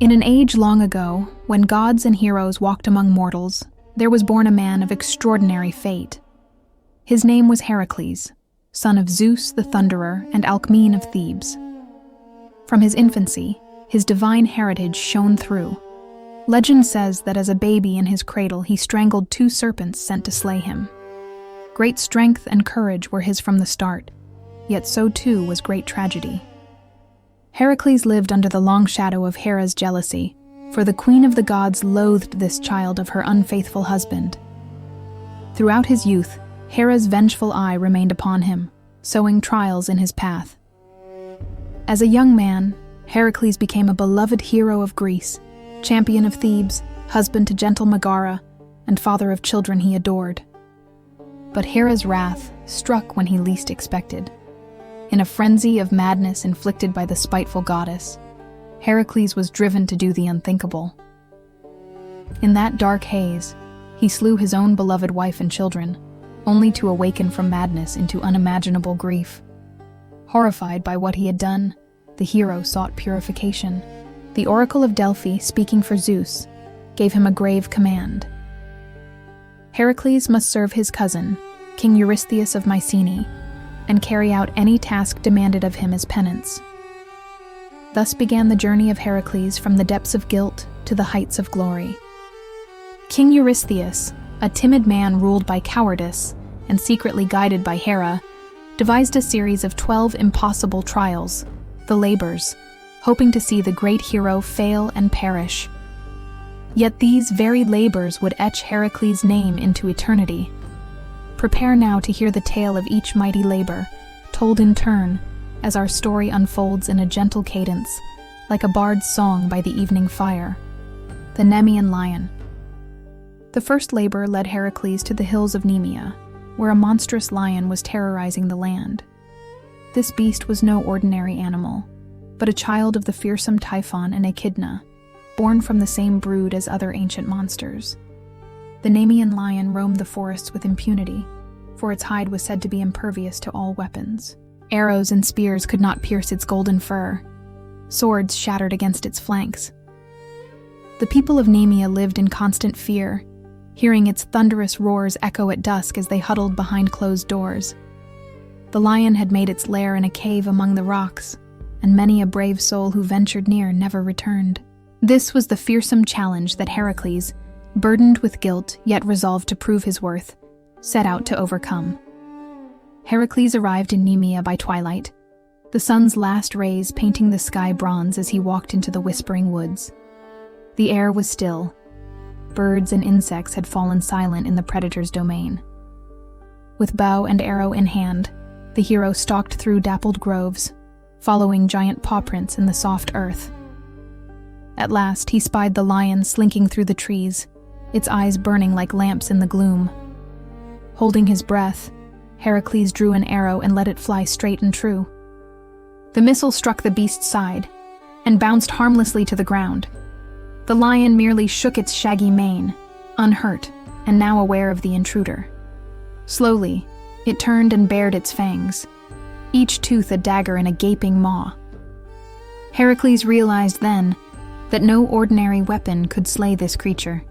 In an age long ago, when gods and heroes walked among mortals, there was born a man of extraordinary fate. His name was Heracles, son of Zeus the Thunderer and Alcmene of Thebes. From his infancy, his divine heritage shone through. Legend says that as a baby in his cradle he strangled 2 serpents sent to slay him. Great strength and courage were his from the start, yet so too was great tragedy. Heracles lived under the long shadow of Hera's jealousy, for the queen of the gods loathed this child of her unfaithful husband. Throughout his youth, Hera's vengeful eye remained upon him, sowing trials in his path. As a young man, Heracles became a beloved hero of Greece, champion of Thebes, husband to gentle Megara, and father of children he adored. But Hera's wrath struck when he least expected. In a frenzy of madness inflicted by the spiteful goddess, Heracles was driven to do the unthinkable. In that dark haze, he slew his own beloved wife and children, only to awaken from madness into unimaginable grief. Horrified by what he had done, the hero sought purification. The Oracle of Delphi, speaking for Zeus, gave him a grave command. Heracles must serve his cousin, King Eurystheus of Mycenae, and carry out any task demanded of him as penance. Thus began the journey of Heracles from the depths of guilt to the heights of glory. King Eurystheus, a timid man ruled by cowardice and secretly guided by Hera, devised a series of 12 impossible trials, the labors, hoping to see the great hero fail and perish. Yet these very labors would etch Heracles' name into eternity. Prepare now to hear the tale of each mighty labor, told in turn, as our story unfolds in a gentle cadence, like a bard's song by the evening fire. The Nemean Lion. The first labor led Heracles to the hills of Nemea, where a monstrous lion was terrorizing the land. This beast was no ordinary animal, but a child of the fearsome Typhon and Echidna, born from the same brood as other ancient monsters. The Nemean lion roamed the forests with impunity, for its hide was said to be impervious to all weapons. Arrows and spears could not pierce its golden fur. Swords shattered against its flanks. The people of Nemea lived in constant fear, hearing its thunderous roars echo at dusk as they huddled behind closed doors. The lion had made its lair in a cave among the rocks, and many a brave soul who ventured near never returned. This was the fearsome challenge that Heracles, burdened with guilt yet resolved to prove his worth, set out to overcome. Heracles arrived in Nemea by twilight, the sun's last rays painting the sky bronze as he walked into the whispering woods. The air was still. Birds and insects had fallen silent in the predator's domain. With bow and arrow in hand, the hero stalked through dappled groves, following giant paw prints in the soft earth. At last, he spied the lion slinking through the trees, its eyes burning like lamps in the gloom. Holding his breath, Heracles drew an arrow and let it fly straight and true. The missile struck the beast's side and bounced harmlessly to the ground. The lion merely shook its shaggy mane, unhurt and now aware of the intruder. Slowly, it turned and bared its fangs, each tooth a dagger in a gaping maw. Heracles realized then that no ordinary weapon could slay this creature.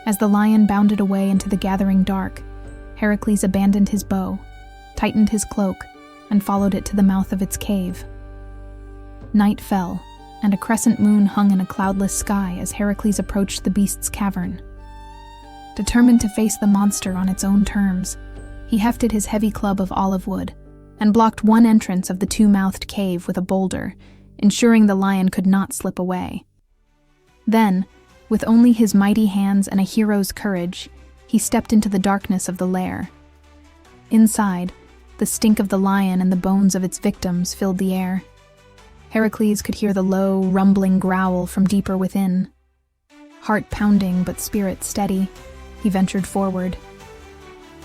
As the lion bounded away into the gathering dark, Heracles abandoned his bow, tightened his cloak, and followed it to the mouth of its cave. Night fell, and a crescent moon hung in a cloudless sky as Heracles approached the beast's cavern. Determined to face the monster on its own terms, he hefted his heavy club of olive wood and blocked one entrance of the 2-mouthed cave with a boulder, ensuring the lion could not slip away. Then, with only his mighty hands and a hero's courage, he stepped into the darkness of the lair. Inside, the stink of the lion and the bones of its victims filled the air. Heracles could hear the low, rumbling growl from deeper within. Heart pounding but spirit steady, he ventured forward.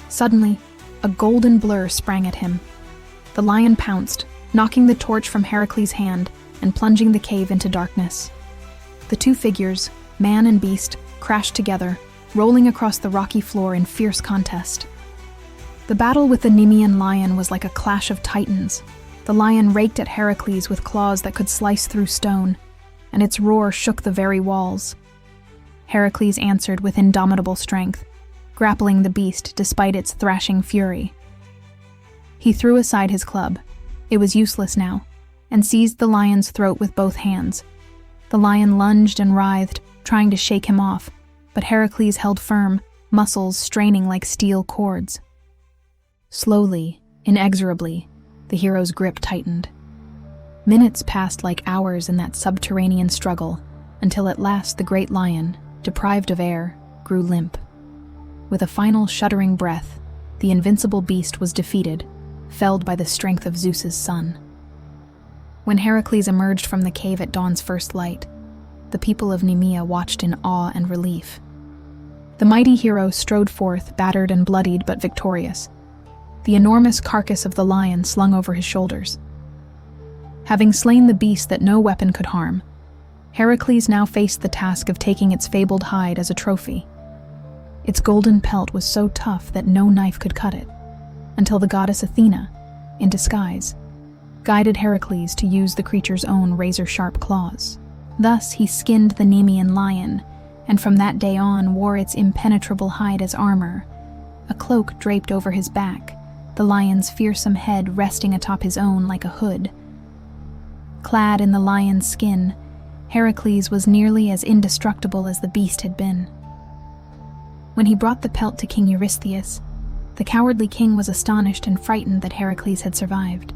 Suddenly, a golden blur sprang at him. The lion pounced, knocking the torch from Heracles' hand and plunging the cave into darkness. The two figures, man and beast, crashed together, rolling across the rocky floor in fierce contest. The battle with the Nemean lion was like a clash of titans. The lion raked at Heracles with claws that could slice through stone, and its roar shook the very walls. Heracles answered with indomitable strength, grappling the beast despite its thrashing fury. He threw aside his club. It was useless now, and seized the lion's throat with both hands. The lion lunged and writhed, trying to shake him off, but Heracles held firm, muscles straining like steel cords. Slowly, inexorably, the hero's grip tightened. Minutes passed like hours in that subterranean struggle, until at last the great lion, deprived of air, grew limp. With a final shuddering breath, the invincible beast was defeated, felled by the strength of Zeus's son. When Heracles emerged from the cave at dawn's first light, the people of Nemea watched in awe and relief. The mighty hero strode forth, battered and bloodied but victorious, the enormous carcass of the lion slung over his shoulders. Having slain the beast that no weapon could harm, Heracles now faced the task of taking its fabled hide as a trophy. Its golden pelt was so tough that no knife could cut it, until the goddess Athena, in disguise, guided Heracles to use the creature's own razor-sharp claws. Thus he skinned the Nemean Lion, and from that day on wore its impenetrable hide as armor, a cloak draped over his back, the lion's fearsome head resting atop his own like a hood. Clad in the lion's skin, Heracles was nearly as indestructible as the beast had been. When he brought the pelt to King Eurystheus, the cowardly king was astonished and frightened that Heracles had survived.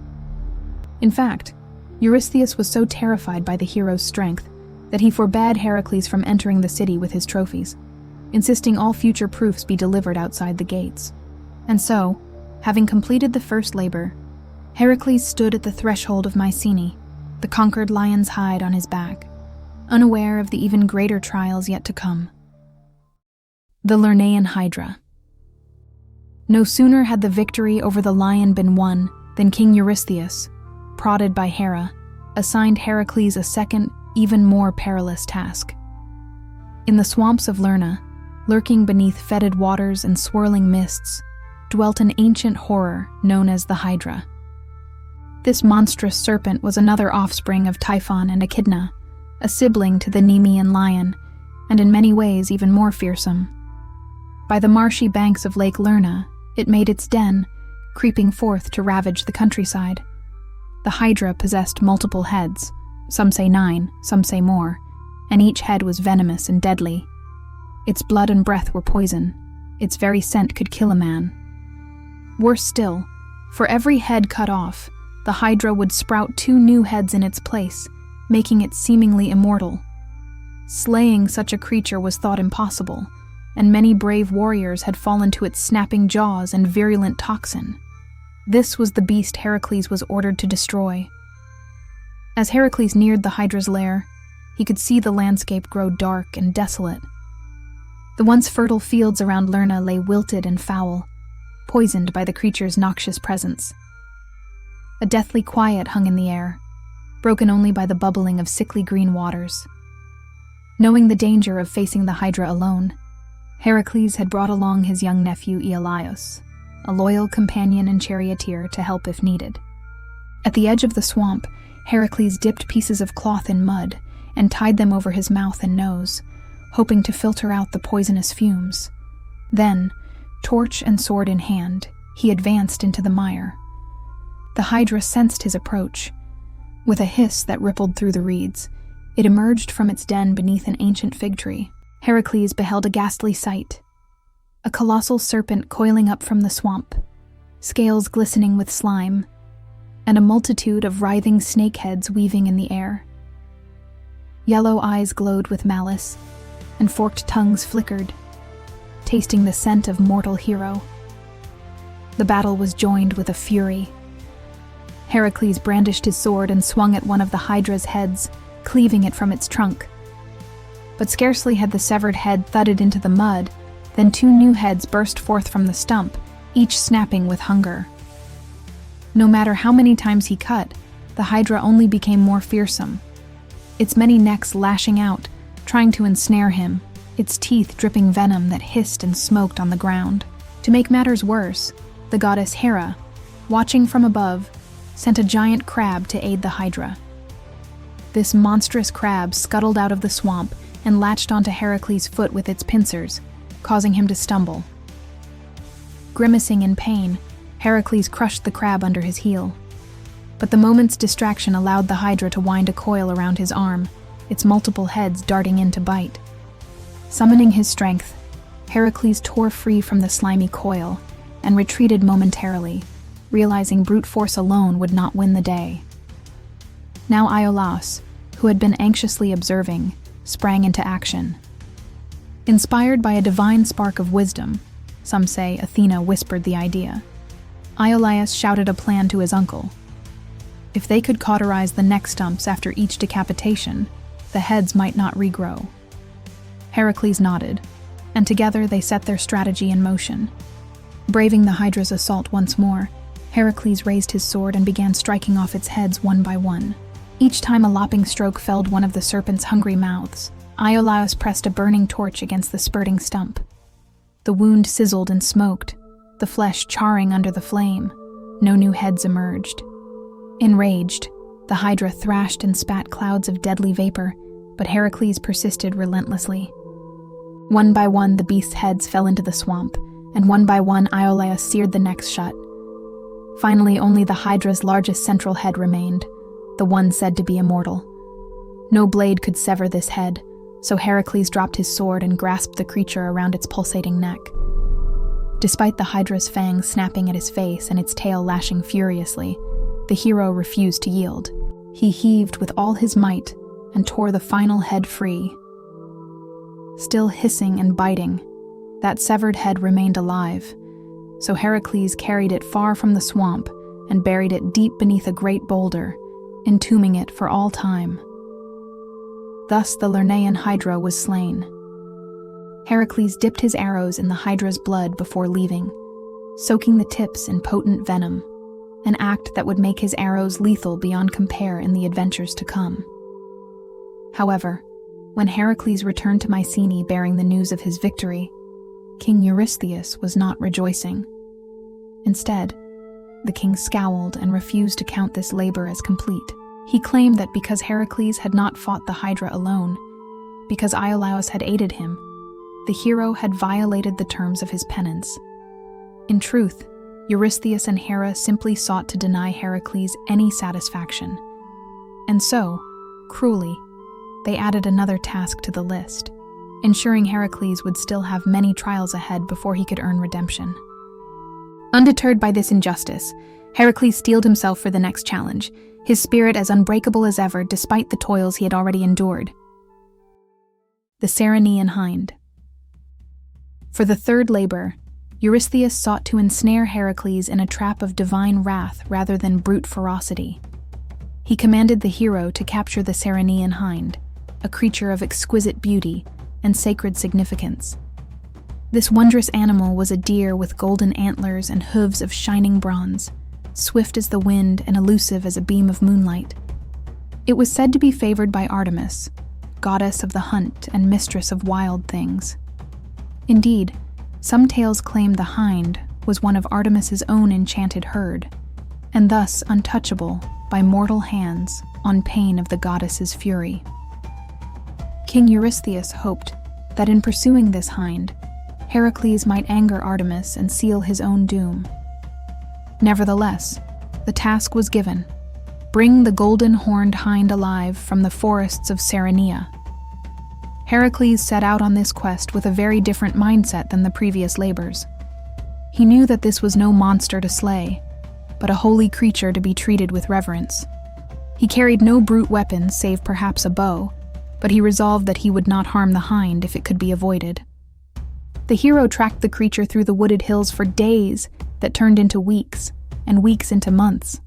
In fact, Eurystheus was so terrified by the hero's strength that he forbade Heracles from entering the city with his trophies, insisting all future proofs be delivered outside the gates. And so, having completed the first labor, Heracles stood at the threshold of Mycenae, the conquered lion's hide on his back, unaware of the even greater trials yet to come. The Lernaean Hydra. No sooner had the victory over the lion been won than King Eurystheus, prodded by Hera, assigned Heracles a second, even more perilous task. In the swamps of Lerna, lurking beneath fetid waters and swirling mists, dwelt an ancient horror known as the Hydra. This monstrous serpent was another offspring of Typhon and Echidna, a sibling to the Nemean Lion, and in many ways even more fearsome. By the marshy banks of Lake Lerna, it made its den, creeping forth to ravage the countryside. The Hydra possessed multiple heads, some say 9, some say more, and each head was venomous and deadly. Its blood and breath were poison. Its very scent could kill a man. Worse still, for every head cut off, the Hydra would sprout 2 new heads in its place, making it seemingly immortal. Slaying such a creature was thought impossible, and many brave warriors had fallen to its snapping jaws and virulent toxin. This was the beast Heracles was ordered to destroy. As Heracles neared the Hydra's lair, he could see the landscape grow dark and desolate. The once fertile fields around Lerna lay wilted and foul, poisoned by the creature's noxious presence. A deathly quiet hung in the air, broken only by the bubbling of sickly green waters. Knowing the danger of facing the Hydra alone, Heracles had brought along his young nephew Iolaios, a loyal companion and charioteer to help if needed. At the edge of the swamp, Heracles dipped pieces of cloth in mud and tied them over his mouth and nose, hoping to filter out the poisonous fumes. Then, torch and sword in hand, he advanced into the mire. The Hydra sensed his approach. With a hiss that rippled through the reeds, it emerged from its den beneath an ancient fig tree. Heracles beheld a ghastly sight. A colossal serpent coiling up from the swamp, scales glistening with slime, and a multitude of writhing snake heads weaving in the air. Yellow eyes glowed with malice, and forked tongues flickered, tasting the scent of mortal hero. The battle was joined with a fury. Heracles brandished his sword and swung at one of the Hydra's heads, cleaving it from its trunk. But scarcely had the severed head thudded into the mud, than 2 new heads burst forth from the stump, each snapping with hunger. No matter how many times he cut, the Hydra only became more fearsome, its many necks lashing out, trying to ensnare him, its teeth dripping venom that hissed and smoked on the ground. To make matters worse, the goddess Hera, watching from above, sent a giant crab to aid the Hydra. This monstrous crab scuttled out of the swamp and latched onto Heracles' foot with its pincers, causing him to stumble. Grimacing in pain, Heracles crushed the crab under his heel. But the moment's distraction allowed the Hydra to wind a coil around his arm, its multiple heads darting in to bite. Summoning his strength, Heracles tore free from the slimy coil and retreated momentarily, realizing brute force alone would not win the day. Now Iolaus, who had been anxiously observing, sprang into action. Inspired by a divine spark of wisdom, some say Athena whispered the idea, Iolaus shouted a plan to his uncle. If they could cauterize the neck stumps after each decapitation, the heads might not regrow. Heracles nodded, and together they set their strategy in motion. Braving the Hydra's assault once more, Heracles raised his sword and began striking off its heads one by one. Each time a lopping stroke felled one of the serpent's hungry mouths, Iolaus pressed a burning torch against the spurting stump. The wound sizzled and smoked, the flesh charring under the flame. No new heads emerged. Enraged, the Hydra thrashed and spat clouds of deadly vapor, but Heracles persisted relentlessly. One by one, the beast's heads fell into the swamp, and one by one, Iolaus seared the necks shut. Finally, only the Hydra's largest central head remained, the one said to be immortal. No blade could sever this head, so Heracles dropped his sword and grasped the creature around its pulsating neck. Despite the Hydra's fangs snapping at his face and its tail lashing furiously, the hero refused to yield. He heaved with all his might and tore the final head free. Still hissing and biting, that severed head remained alive, so Heracles carried it far from the swamp and buried it deep beneath a great boulder, entombing it for all time. Thus the Lernaean Hydra was slain. Heracles dipped his arrows in the Hydra's blood before leaving, soaking the tips in potent venom, an act that would make his arrows lethal beyond compare in the adventures to come. However, when Heracles returned to Mycenae bearing the news of his victory, King Eurystheus was not rejoicing. Instead, the king scowled and refused to count this labor as complete. He claimed that because Heracles had not fought the Hydra alone, because Iolaus had aided him, the hero had violated the terms of his penance. In truth, Eurystheus and Hera simply sought to deny Heracles any satisfaction. And so, cruelly, they added another task to the list, ensuring Heracles would still have many trials ahead before he could earn redemption. Undeterred by this injustice, Heracles steeled himself for the next challenge, his spirit as unbreakable as ever despite the toils he had already endured. The Ceryneian Hind. For the third labor, Eurystheus sought to ensnare Heracles in a trap of divine wrath rather than brute ferocity. He commanded the hero to capture the Ceryneian Hind, a creature of exquisite beauty and sacred significance. This wondrous animal was a deer with golden antlers and hooves of shining bronze, swift as the wind and elusive as a beam of moonlight. It was said to be favored by Artemis, goddess of the hunt and mistress of wild things. Indeed, some tales claim the hind was one of Artemis's own enchanted herd, and thus untouchable by mortal hands on pain of the goddess's fury. King Eurystheus hoped that in pursuing this hind, Heracles might anger Artemis and seal his own doom. Nevertheless, the task was given: bring the golden-horned hind alive from the forests of Cerynea. Heracles set out on this quest with a very different mindset than the previous labors. He knew that this was no monster to slay, but a holy creature to be treated with reverence. He carried no brute weapons save perhaps a bow, but he resolved that he would not harm the hind if it could be avoided. The hero tracked the creature through the wooded hills for days that turned into weeks, and weeks into months.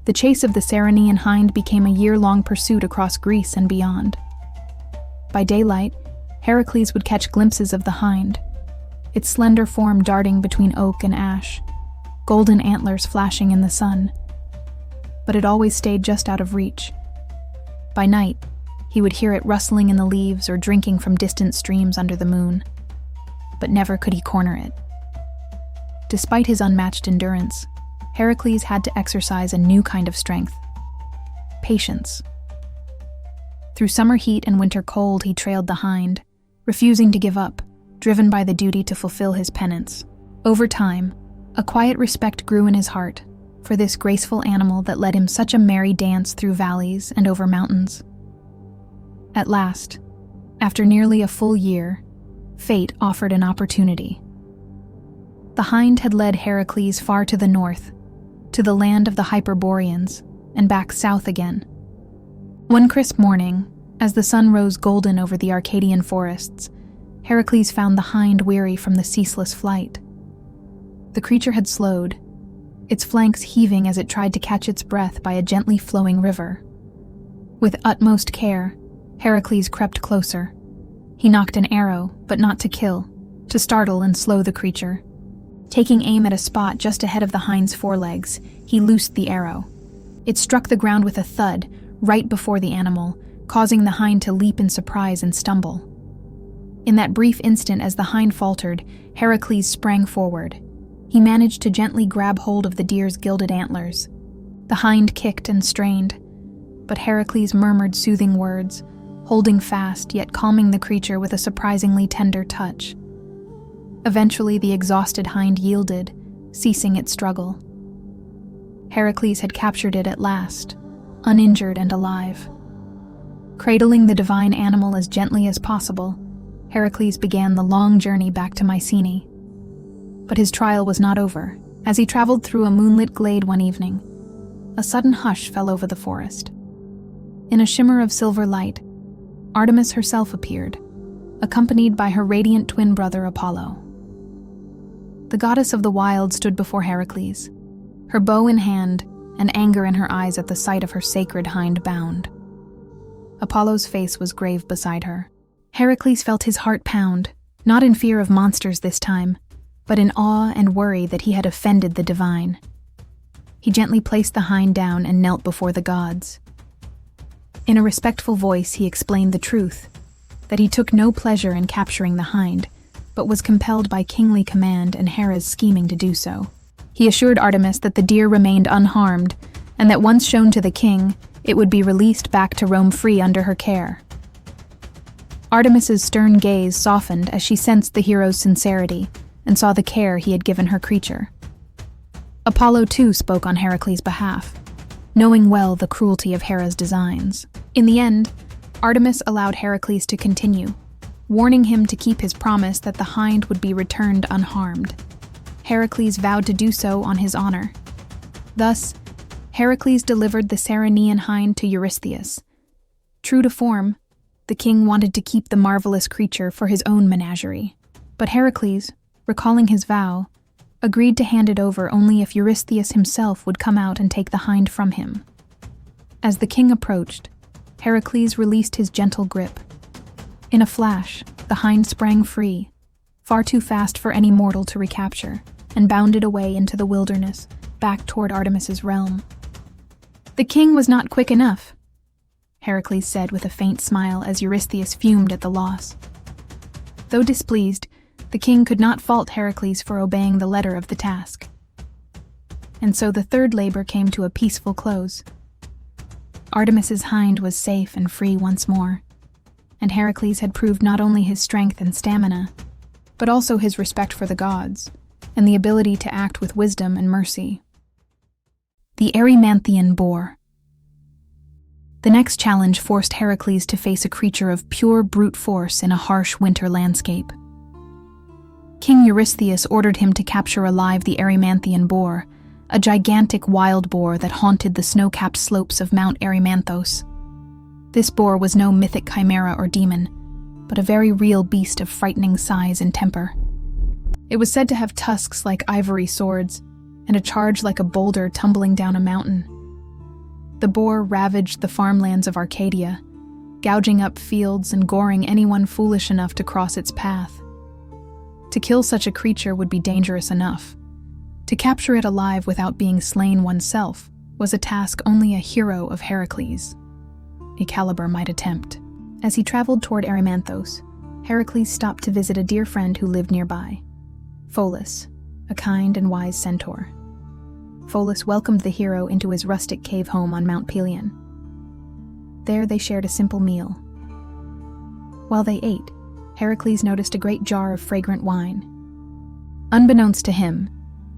The chase of the Ceryneian hind became a year-long pursuit across Greece and beyond. By daylight, Heracles would catch glimpses of the hind, its slender form darting between oak and ash, golden antlers flashing in the sun. But it always stayed just out of reach. By night, he would hear it rustling in the leaves or drinking from distant streams under the moon. But never could he corner it. Despite his unmatched endurance, Heracles had to exercise a new kind of strength: patience. Through summer heat and winter cold, he trailed the hind, refusing to give up, driven by the duty to fulfill his penance. Over time, a quiet respect grew in his heart for this graceful animal that led him such a merry dance through valleys and over mountains. At last, after nearly a full year, fate offered an opportunity. The hind had led Heracles far to the north, to the land of the Hyperboreans, and back south again. One crisp morning, as the sun rose golden over the Arcadian forests, Heracles found the hind weary from the ceaseless flight. The creature had slowed, its flanks heaving as it tried to catch its breath by a gently flowing river. With utmost care, Heracles crept closer. He nocked an arrow, but not to kill, to startle and slow the creature. Taking aim at a spot just ahead of the hind's forelegs, he loosed the arrow. It struck the ground with a thud, right before the animal, causing the hind to leap in surprise and stumble. In that brief instant as the hind faltered, Heracles sprang forward. He managed to gently grab hold of the deer's gilded antlers. The hind kicked and strained, but Heracles murmured soothing words, holding fast yet calming the creature with a surprisingly tender touch. Eventually, the exhausted hind yielded, ceasing its struggle. Heracles had captured it at last, uninjured and alive. Cradling the divine animal as gently as possible, Heracles began the long journey back to Mycenae. But his trial was not over. As he traveled through a moonlit glade one evening, a sudden hush fell over the forest. In a shimmer of silver light, Artemis herself appeared, accompanied by her radiant twin brother Apollo. The goddess of the wild stood before Heracles, her bow in hand and anger in her eyes at the sight of her sacred hind bound. Apollo's face was grave beside her. Heracles felt his heart pound, not in fear of monsters this time, but in awe and worry that he had offended the divine. He gently placed the hind down and knelt before the gods. In a respectful voice, he explained the truth, that he took no pleasure in capturing the hind, but was compelled by kingly command and Hera's scheming to do so. He assured Artemis that the deer remained unharmed, and that once shown to the king, it would be released back to roam free under her care. Artemis's stern gaze softened as she sensed the hero's sincerity and saw the care he had given her creature. Apollo too spoke on Heracles' behalf, knowing well the cruelty of Hera's designs. In the end, Artemis allowed Heracles to continue, warning him to keep his promise that the hind would be returned unharmed. Heracles vowed to do so on his honor. Thus, Heracles delivered the Ceryneian hind to Eurystheus. True to form, the king wanted to keep the marvelous creature for his own menagerie, but Heracles, recalling his vow, agreed to hand it over only if Eurystheus himself would come out and take the hind from him. As the king approached, Heracles released his gentle grip. In a flash, the hind sprang free, far too fast for any mortal to recapture, and bounded away into the wilderness, back toward Artemis's realm. "The king was not quick enough," Heracles said with a faint smile as Eurystheus fumed at the loss. Though displeased, the king could not fault Heracles for obeying the letter of the task. And so the third labor came to a peaceful close. Artemis's hind was safe and free once more, and Heracles had proved not only his strength and stamina, but also his respect for the gods, and the ability to act with wisdom and mercy. The Erymanthian Boar. The next challenge forced Heracles to face a creature of pure brute force in a harsh winter landscape. King Eurystheus ordered him to capture alive the Erymanthian boar, a gigantic wild boar that haunted the snow-capped slopes of Mount Erymanthos. This boar was no mythic chimera or demon, but a very real beast of frightening size and temper. It was said to have tusks like ivory swords, and a charge like a boulder tumbling down a mountain. The boar ravaged the farmlands of Arcadia, gouging up fields and goring anyone foolish enough to cross its path. To kill such a creature would be dangerous enough. To capture it alive without being slain oneself was a task only a hero of Heracles, a caliber, might attempt. As he traveled toward Erymanthos, Heracles stopped to visit a dear friend who lived nearby, Pholus, a kind and wise centaur. Pholus welcomed the hero into his rustic cave home on Mount Pelion. There they shared a simple meal. While they ate, Heracles noticed a great jar of fragrant wine. Unbeknownst to him,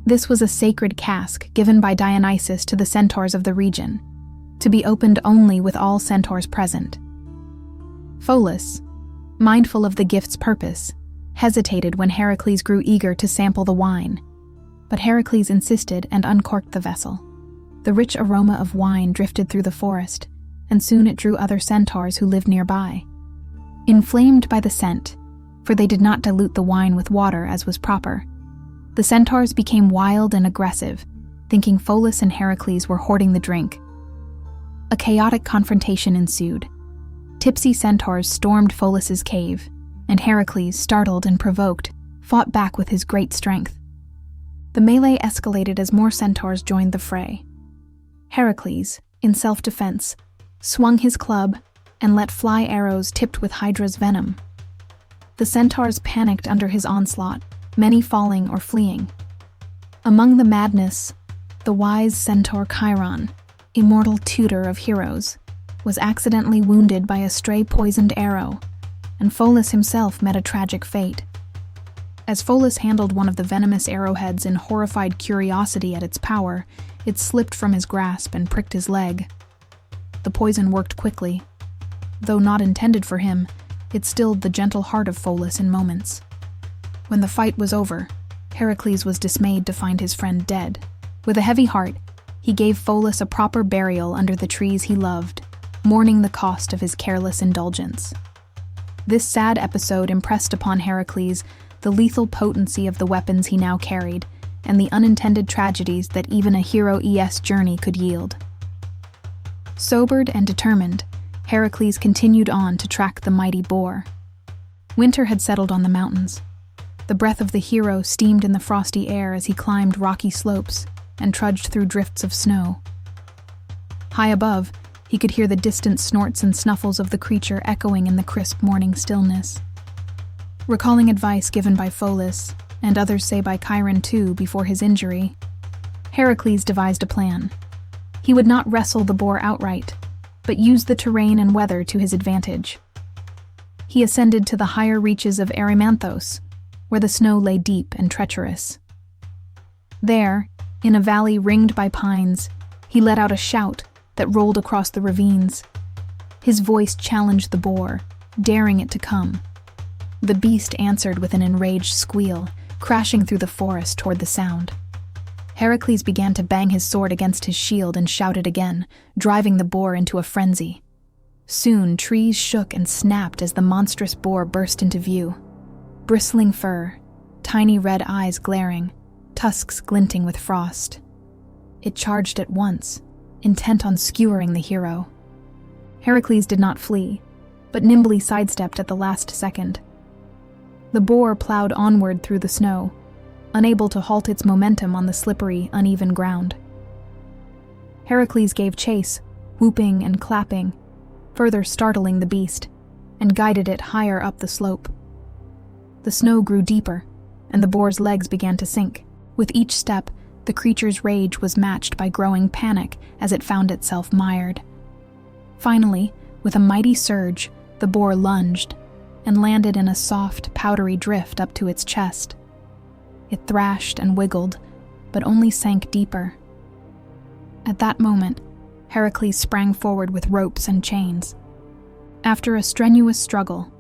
this was a sacred cask given by Dionysus to the centaurs of the region, to be opened only with all centaurs present. Pholus, mindful of the gift's purpose, hesitated when Heracles grew eager to sample the wine, but Heracles insisted and uncorked the vessel. The rich aroma of wine drifted through the forest, and soon it drew other centaurs who lived nearby. Inflamed by the scent, for they did not dilute the wine with water as was proper, the centaurs became wild and aggressive, thinking Pholus and Heracles were hoarding the drink. A chaotic confrontation ensued. Tipsy centaurs stormed Pholus's cave, and Heracles, startled and provoked, fought back with his great strength. The melee escalated as more centaurs joined the fray. Heracles, in self-defense, swung his club and let fly arrows tipped with Hydra's venom. The centaurs panicked under his onslaught, many falling or fleeing. Among the madness, the wise centaur Chiron, immortal tutor of heroes, was accidentally wounded by a stray poisoned arrow, and Pholus himself met a tragic fate. As Pholus handled one of the venomous arrowheads in horrified curiosity at its power, it slipped from his grasp and pricked his leg. The poison worked quickly. Though not intended for him, it stilled the gentle heart of Pholus in moments. When the fight was over, Heracles was dismayed to find his friend dead. With a heavy heart, he gave Pholus a proper burial under the trees he loved, mourning the cost of his careless indulgence. This sad episode impressed upon Heracles the lethal potency of the weapons he now carried, and the unintended tragedies that even a hero's journey could yield. Sobered and determined, Heracles continued on to track the mighty boar. Winter had settled on the mountains. The breath of the hero steamed in the frosty air as he climbed rocky slopes and trudged through drifts of snow. High above, he could hear the distant snorts and snuffles of the creature echoing in the crisp morning stillness. Recalling advice given by Pholus, and others say by Chiron too before his injury, Heracles devised a plan. He would not wrestle the boar outright, but use the terrain and weather to his advantage. He ascended to the higher reaches of Erymanthos, where the snow lay deep and treacherous. There, in a valley ringed by pines, he let out a shout that rolled across the ravines. His voice challenged the boar, daring it to come. The beast answered with an enraged squeal, crashing through the forest toward the sound. Heracles began to bang his sword against his shield and shouted again, driving the boar into a frenzy. Soon, trees shook and snapped as the monstrous boar burst into view. Bristling fur, tiny red eyes glaring, tusks glinting with frost. It charged at once, intent on skewering the hero. Heracles did not flee, but nimbly sidestepped at the last second. The boar plowed onward through the snow, unable to halt its momentum on the slippery, uneven ground. Heracles gave chase, whooping and clapping, further startling the beast, and guided it higher up the slope. The snow grew deeper, and the boar's legs began to sink. With each step, the creature's rage was matched by growing panic as it found itself mired. Finally, with a mighty surge, the boar lunged and landed in a soft, powdery drift up to its chest. It thrashed and wiggled, but only sank deeper. At that moment, Heracles sprang forward with ropes and chains. After a strenuous struggle,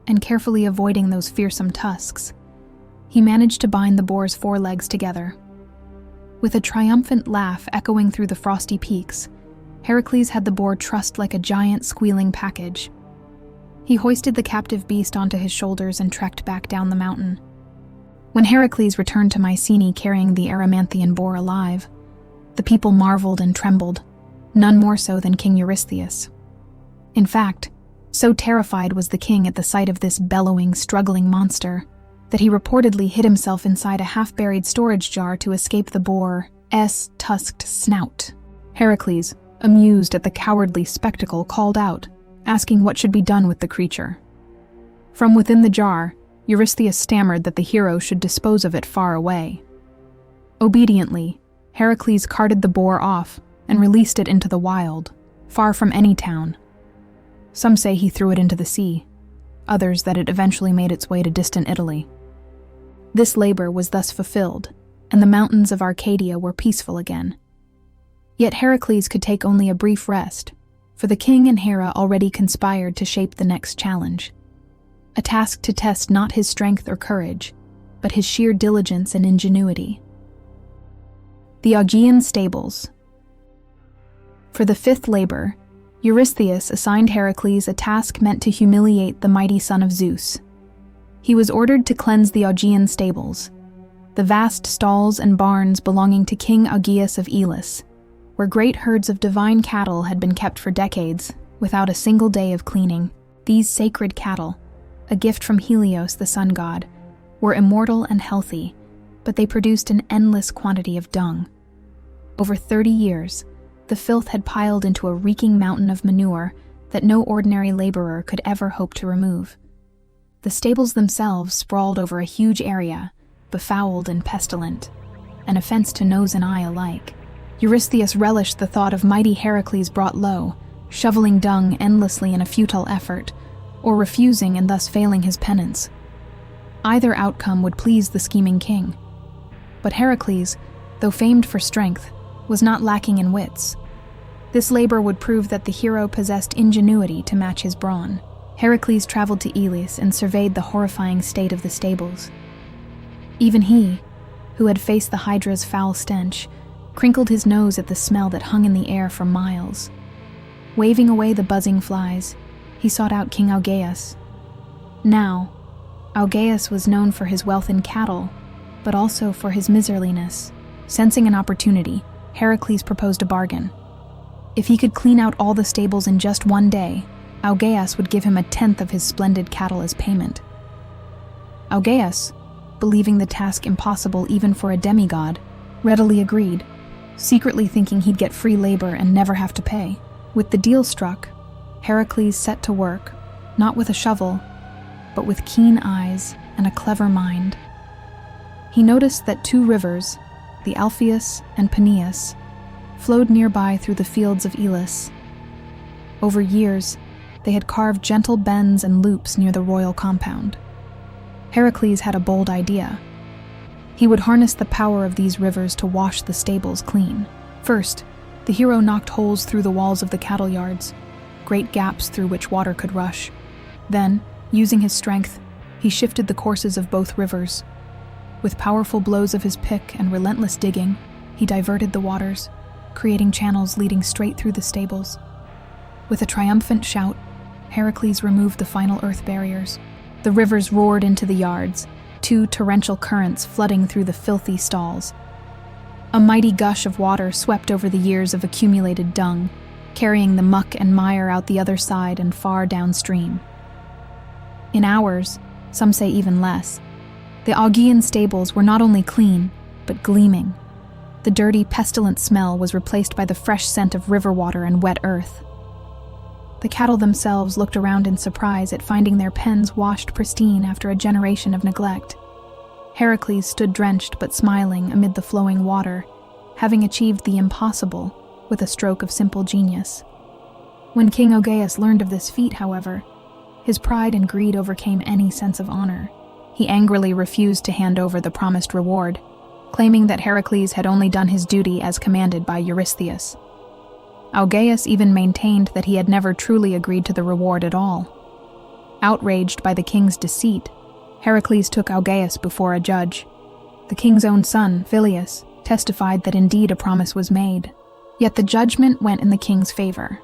and carefully avoiding those fearsome tusks, he managed to bind the boar's forelegs together. With a triumphant laugh echoing through the frosty peaks, Heracles had the boar trussed like a giant squealing package. He hoisted the captive beast onto his shoulders and trekked back down the mountain. When Heracles returned to Mycenae carrying the Erymanthian boar alive, the people marveled and trembled, none more so than King Eurystheus. In fact, so terrified was the king at the sight of this bellowing, struggling monster that he reportedly hid himself inside a half-buried storage jar to escape the boar's tusked snout. Heracles, amused at the cowardly spectacle, called out, asking what should be done with the creature. From within the jar, Eurystheus stammered that the hero should dispose of it far away. Obediently, Heracles carted the boar off and released it into the wild, far from any town, Some say he threw it into the sea, others that it eventually made its way to distant Italy. This labor was thus fulfilled, and the mountains of Arcadia were peaceful again. Yet Heracles could take only a brief rest, for the king and Hera already conspired to shape the next challenge, a task to test not his strength or courage, but his sheer diligence and ingenuity. The Augean Stables. For the fifth labor, Eurystheus assigned Heracles a task meant to humiliate the mighty son of Zeus. He was ordered to cleanse the Augean stables, the vast stalls and barns belonging to King Augeas of Elis, where great herds of divine cattle had been kept for decades without a single day of cleaning. These sacred cattle, a gift from Helios, the sun god, were immortal and healthy, but they produced an endless quantity of dung. Over 30 years, the filth had piled into a reeking mountain of manure that no ordinary laborer could ever hope to remove. The stables themselves sprawled over a huge area, befouled and pestilent, an offense to nose and eye alike. Eurystheus relished the thought of mighty Heracles brought low, shoveling dung endlessly in a futile effort, or refusing and thus failing his penance. Either outcome would please the scheming king. But Heracles, though famed for strength, was not lacking in wits. This labor would prove that the hero possessed ingenuity to match his brawn. Heracles traveled to Elis and surveyed the horrifying state of the stables. Even he, who had faced the Hydra's foul stench, crinkled his nose at the smell that hung in the air for miles. Waving away the buzzing flies, he sought out King Augeas. Now, Augeas was known for his wealth in cattle, but also for his miserliness. Sensing an opportunity, Heracles proposed a bargain. If he could clean out all the stables in just one day, Augeas would give him 1/10 of his splendid cattle as payment. Augeas, believing the task impossible even for a demigod, readily agreed, secretly thinking he'd get free labor and never have to pay. With the deal struck, Heracles set to work, not with a shovel, but with keen eyes and a clever mind. He noticed that 2 rivers, the Alpheus and Peneus, flowed nearby through the fields of Elis. Over years, they had carved gentle bends and loops near the royal compound. Heracles had a bold idea. He would harness the power of these rivers to wash the stables clean. First, the hero knocked holes through the walls of the cattle yards, great gaps through which water could rush. Then, using his strength, he shifted the courses of both rivers. With powerful blows of his pick and relentless digging, he diverted the waters, creating channels leading straight through the stables. With a triumphant shout, Heracles removed the final earth barriers. The rivers roared into the yards, 2 torrential currents flooding through the filthy stalls. A mighty gush of water swept over the years of accumulated dung, carrying the muck and mire out the other side and far downstream. In hours, some say even less, the Augean stables were not only clean, but gleaming. The dirty, pestilent smell was replaced by the fresh scent of river water and wet earth. The cattle themselves looked around in surprise at finding their pens washed pristine after a generation of neglect. Heracles stood drenched but smiling amid the flowing water, having achieved the impossible with a stroke of simple genius. When King Augeas learned of this feat, however, his pride and greed overcame any sense of honor. He angrily refused to hand over the promised reward, claiming that Heracles had only done his duty as commanded by Eurystheus. Augeas even maintained that he had never truly agreed to the reward at all. Outraged by the king's deceit, Heracles took Augeas before a judge. The king's own son, Phyleus, testified that indeed a promise was made. Yet the judgment went in the king's favor,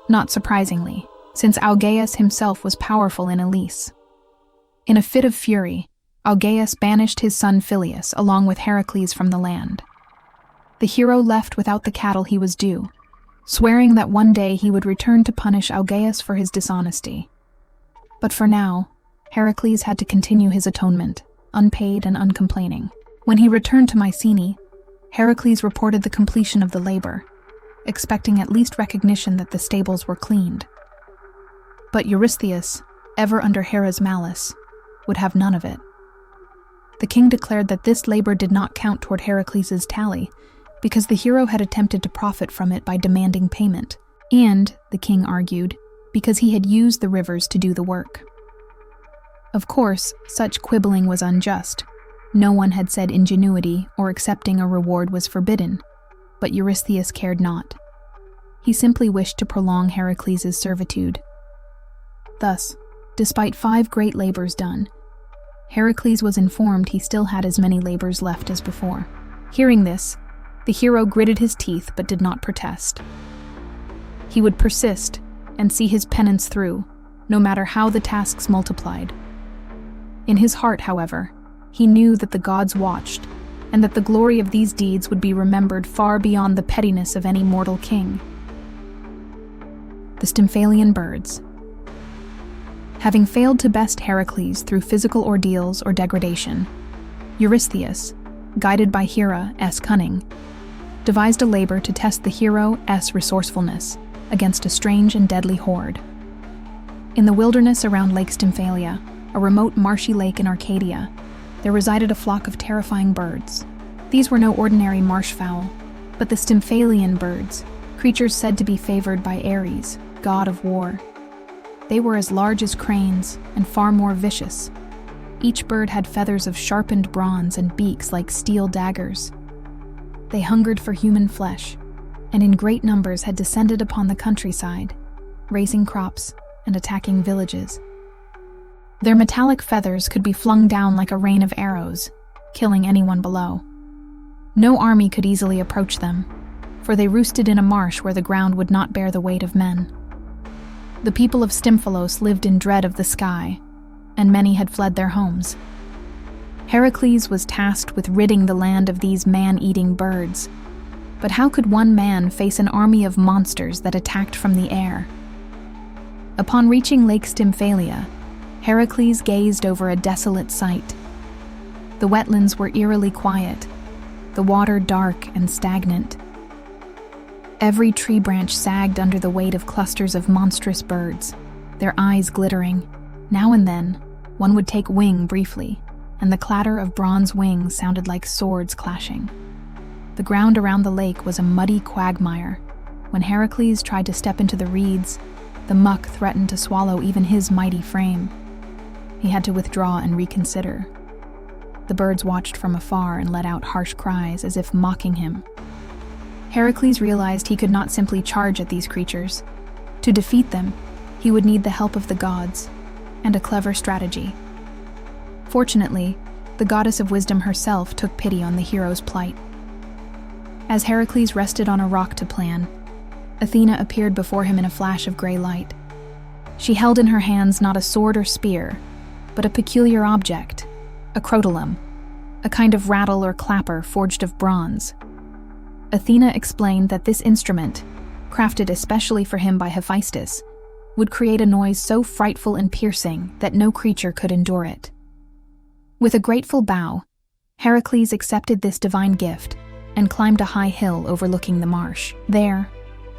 not surprisingly, since Augeas himself was powerful in Elis. In a fit of fury, Augeas banished his son Phyleus along with Heracles from the land. The hero left without the cattle he was due, swearing that one day he would return to punish Augeas for his dishonesty. But for now, Heracles had to continue his atonement, unpaid and uncomplaining. When he returned to Mycenae, Heracles reported the completion of the labor, expecting at least recognition that the stables were cleaned. But Eurystheus, ever under Hera's malice, would have none of it. The king declared that this labor did not count toward Heracles' tally, because the hero had attempted to profit from it by demanding payment. And, the king argued, because he had used the rivers to do the work. Of course, such quibbling was unjust. No one had said ingenuity or accepting a reward was forbidden, but Eurystheus cared not. He simply wished to prolong Heracles' servitude. Thus, despite 5 great labors done, Heracles was informed he still had as many labors left as before. Hearing this, the hero gritted his teeth but did not protest. He would persist and see his penance through, no matter how the tasks multiplied. In his heart, however, he knew that the gods watched, and that the glory of these deeds would be remembered far beyond the pettiness of any mortal king. The Stymphalian birds. Having failed to best Heracles through physical ordeals or degradation, Eurystheus, guided by Hera's cunning, devised a labor to test the hero's resourcefulness against a strange and deadly horde. In the wilderness around Lake Stymphalia, a remote marshy lake in Arcadia, there resided a flock of terrifying birds. These were no ordinary marsh fowl, but the Stymphalian birds, creatures said to be favored by Ares, god of war. They were as large as cranes and far more vicious. Each bird had feathers of sharpened bronze and beaks like steel daggers. They hungered for human flesh, and in great numbers had descended upon the countryside, raising crops and attacking villages. Their metallic feathers could be flung down like a rain of arrows, killing anyone below. No army could easily approach them, for they roosted in a marsh where the ground would not bear the weight of men. The people of Stymphalos lived in dread of the sky, and many had fled their homes. Heracles was tasked with ridding the land of these man-eating birds. But how could one man face an army of monsters that attacked from the air? Upon reaching Lake Stymphalia, Heracles gazed over a desolate sight. The wetlands were eerily quiet, the water dark and stagnant. Every tree branch sagged under the weight of clusters of monstrous birds, their eyes glittering. Now and then, one would take wing briefly, and the clatter of bronze wings sounded like swords clashing. The ground around the lake was a muddy quagmire. When Heracles tried to step into the reeds, the muck threatened to swallow even his mighty frame. He had to withdraw and reconsider. The birds watched from afar and let out harsh cries as if mocking him. Heracles realized he could not simply charge at these creatures. To defeat them, he would need the help of the gods, and a clever strategy. Fortunately, the goddess of wisdom herself took pity on the hero's plight. As Heracles rested on a rock to plan, Athena appeared before him in a flash of gray light. She held in her hands not a sword or spear, but a peculiar object, a crotalum, a kind of rattle or clapper forged of bronze. Athena explained that this instrument, crafted especially for him by Hephaestus, would create a noise so frightful and piercing that no creature could endure it. With a grateful bow, Heracles accepted this divine gift and climbed a high hill overlooking the marsh. There,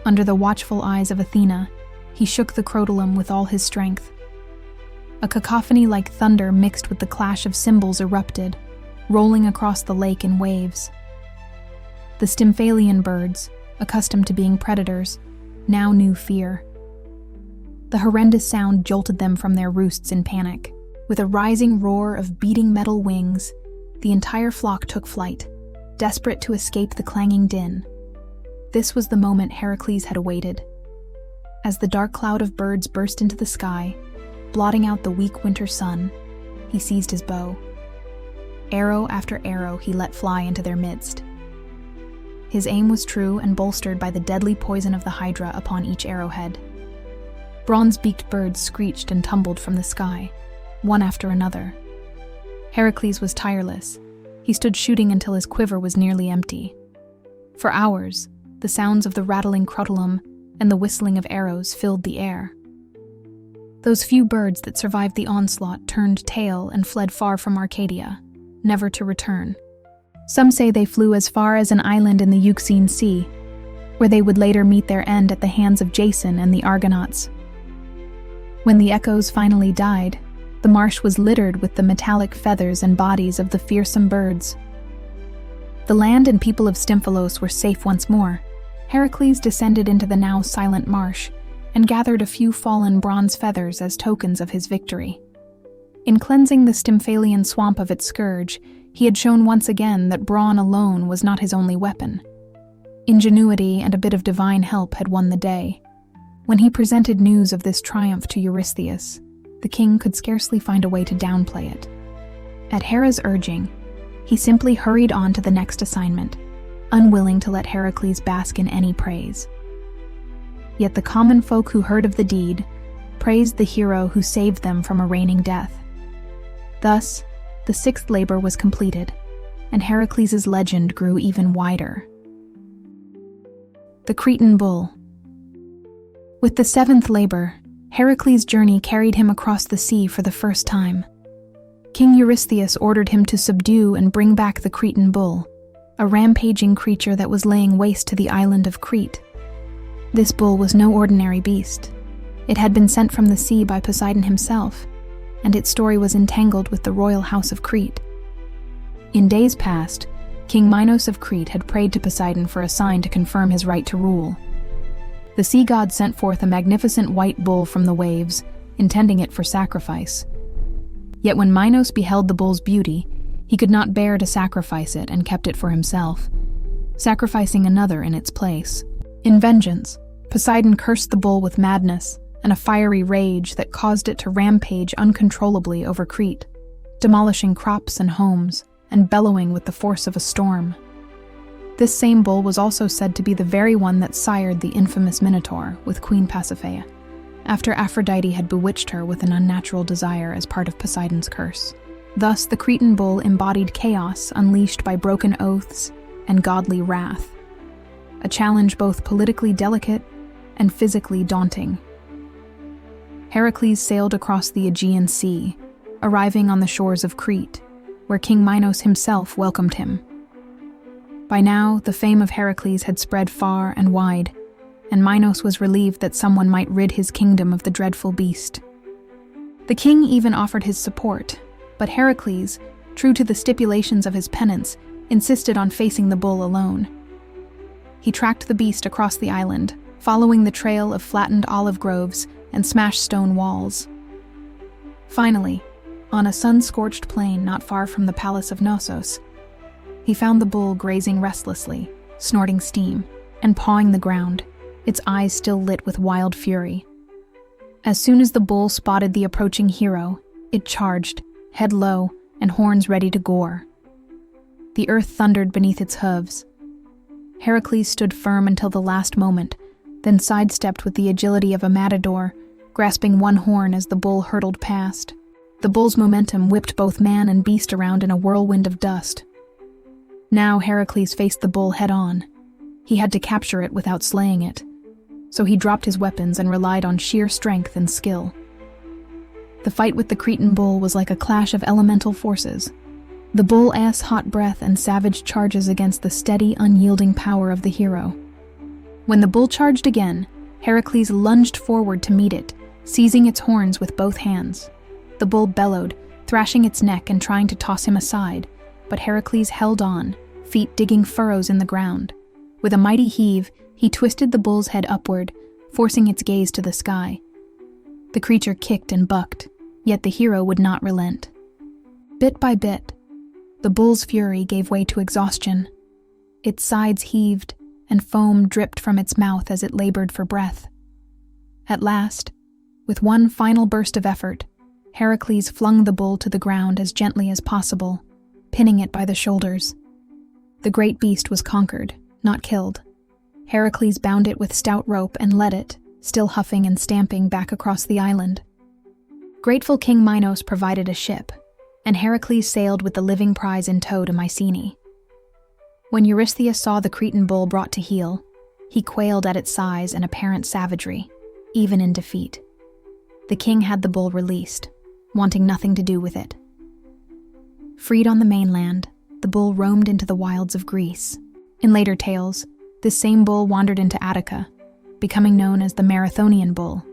under the watchful eyes of Athena, he shook the crotalum with all his strength. A cacophony like thunder mixed with the clash of cymbals erupted, rolling across the lake in waves. The Stymphalian birds, accustomed to being predators, now knew fear. The horrendous sound jolted them from their roosts in panic. With a rising roar of beating metal wings, the entire flock took flight, desperate to escape the clanging din. This was the moment Heracles had awaited. As the dark cloud of birds burst into the sky, blotting out the weak winter sun, he seized his bow. Arrow after arrow he let fly into their midst. His aim was true and bolstered by the deadly poison of the Hydra upon each arrowhead. Bronze-beaked birds screeched and tumbled from the sky, one after another. Heracles was tireless. He stood shooting until his quiver was nearly empty. For hours, the sounds of the rattling crotalum and the whistling of arrows filled the air. Those few birds that survived the onslaught turned tail and fled far from Arcadia, never to return. Some say they flew as far as an island in the Euxine Sea, where they would later meet their end at the hands of Jason and the Argonauts. When the echoes finally died, the marsh was littered with the metallic feathers and bodies of the fearsome birds. The land and people of Stymphalos were safe once more. Heracles descended into the now silent marsh and gathered a few fallen bronze feathers as tokens of his victory. In cleansing the Stymphalian swamp of its scourge, he had shown once again that brawn alone was not his only weapon. Ingenuity and a bit of divine help had won the day. When he presented news of this triumph to Eurystheus, the king could scarcely find a way to downplay it. At Hera's urging, he simply hurried on to the next assignment, unwilling to let Heracles bask in any praise. Yet the common folk who heard of the deed praised the hero who saved them from a reigning death. Thus, the sixth labor was completed, and Heracles' legend grew even wider. The Cretan Bull. With the seventh labor, Heracles' journey carried him across the sea for the first time. King Eurystheus ordered him to subdue and bring back the Cretan bull, a rampaging creature that was laying waste to the island of Crete. This bull was no ordinary beast. It had been sent from the sea by Poseidon himself, and its story was entangled with the royal house of Crete. In days past, King Minos of Crete had prayed to Poseidon for a sign to confirm his right to rule. The sea god sent forth a magnificent white bull from the waves, intending it for sacrifice. Yet when Minos beheld the bull's beauty, he could not bear to sacrifice it and kept it for himself, sacrificing another in its place. In vengeance, Poseidon cursed the bull with madness and a fiery rage that caused it to rampage uncontrollably over Crete, demolishing crops and homes and bellowing with the force of a storm. This same bull was also said to be the very one that sired the infamous Minotaur with Queen Pasiphae, after Aphrodite had bewitched her with an unnatural desire as part of Poseidon's curse. Thus, the Cretan bull embodied chaos unleashed by broken oaths and godly wrath, a challenge both politically delicate and physically daunting. Heracles sailed across the Aegean Sea, arriving on the shores of Crete, where King Minos himself welcomed him. By now, the fame of Heracles had spread far and wide, and Minos was relieved that someone might rid his kingdom of the dreadful beast. The king even offered his support, but Heracles, true to the stipulations of his penance, insisted on facing the bull alone. He tracked the beast across the island, following the trail of flattened olive groves and smashed stone walls. Finally, on a sun-scorched plain not far from the palace of Knossos, he found the bull grazing restlessly, snorting steam, and pawing the ground, its eyes still lit with wild fury. As soon as the bull spotted the approaching hero, it charged, head low and horns ready to gore. The earth thundered beneath its hooves. Heracles stood firm until the last moment, then sidestepped with the agility of a matador, grasping one horn as the bull hurtled past. The bull's momentum whipped both man and beast around in a whirlwind of dust. Now Heracles faced the bull head-on. He had to capture it without slaying it, so he dropped his weapons and relied on sheer strength and skill. The fight with the Cretan bull was like a clash of elemental forces. The bull-ass hot breath and savage charges against the steady, unyielding power of the hero. When the bull charged again, Heracles lunged forward to meet it, seizing its horns with both hands. The bull bellowed, thrashing its neck and trying to toss him aside, but Heracles held on, feet digging furrows in the ground. With a mighty heave, he twisted the bull's head upward, forcing its gaze to the sky. The creature kicked and bucked, yet the hero would not relent. Bit by bit, the bull's fury gave way to exhaustion. Its sides heaved, and foam dripped from its mouth as it labored for breath. At last, with one final burst of effort, Heracles flung the bull to the ground as gently as possible, pinning it by the shoulders. The great beast was conquered, not killed. Heracles bound it with stout rope and led it, still huffing and stamping, back across the island. Grateful King Minos provided a ship, and Heracles sailed with the living prize in tow to Mycenae. When Eurystheus saw the Cretan bull brought to heel, he quailed at its size and apparent savagery, even in defeat. The king had the bull released, wanting nothing to do with it. Freed on the mainland, the bull roamed into the wilds of Greece. In later tales, this same bull wandered into Attica, becoming known as the Marathonian bull,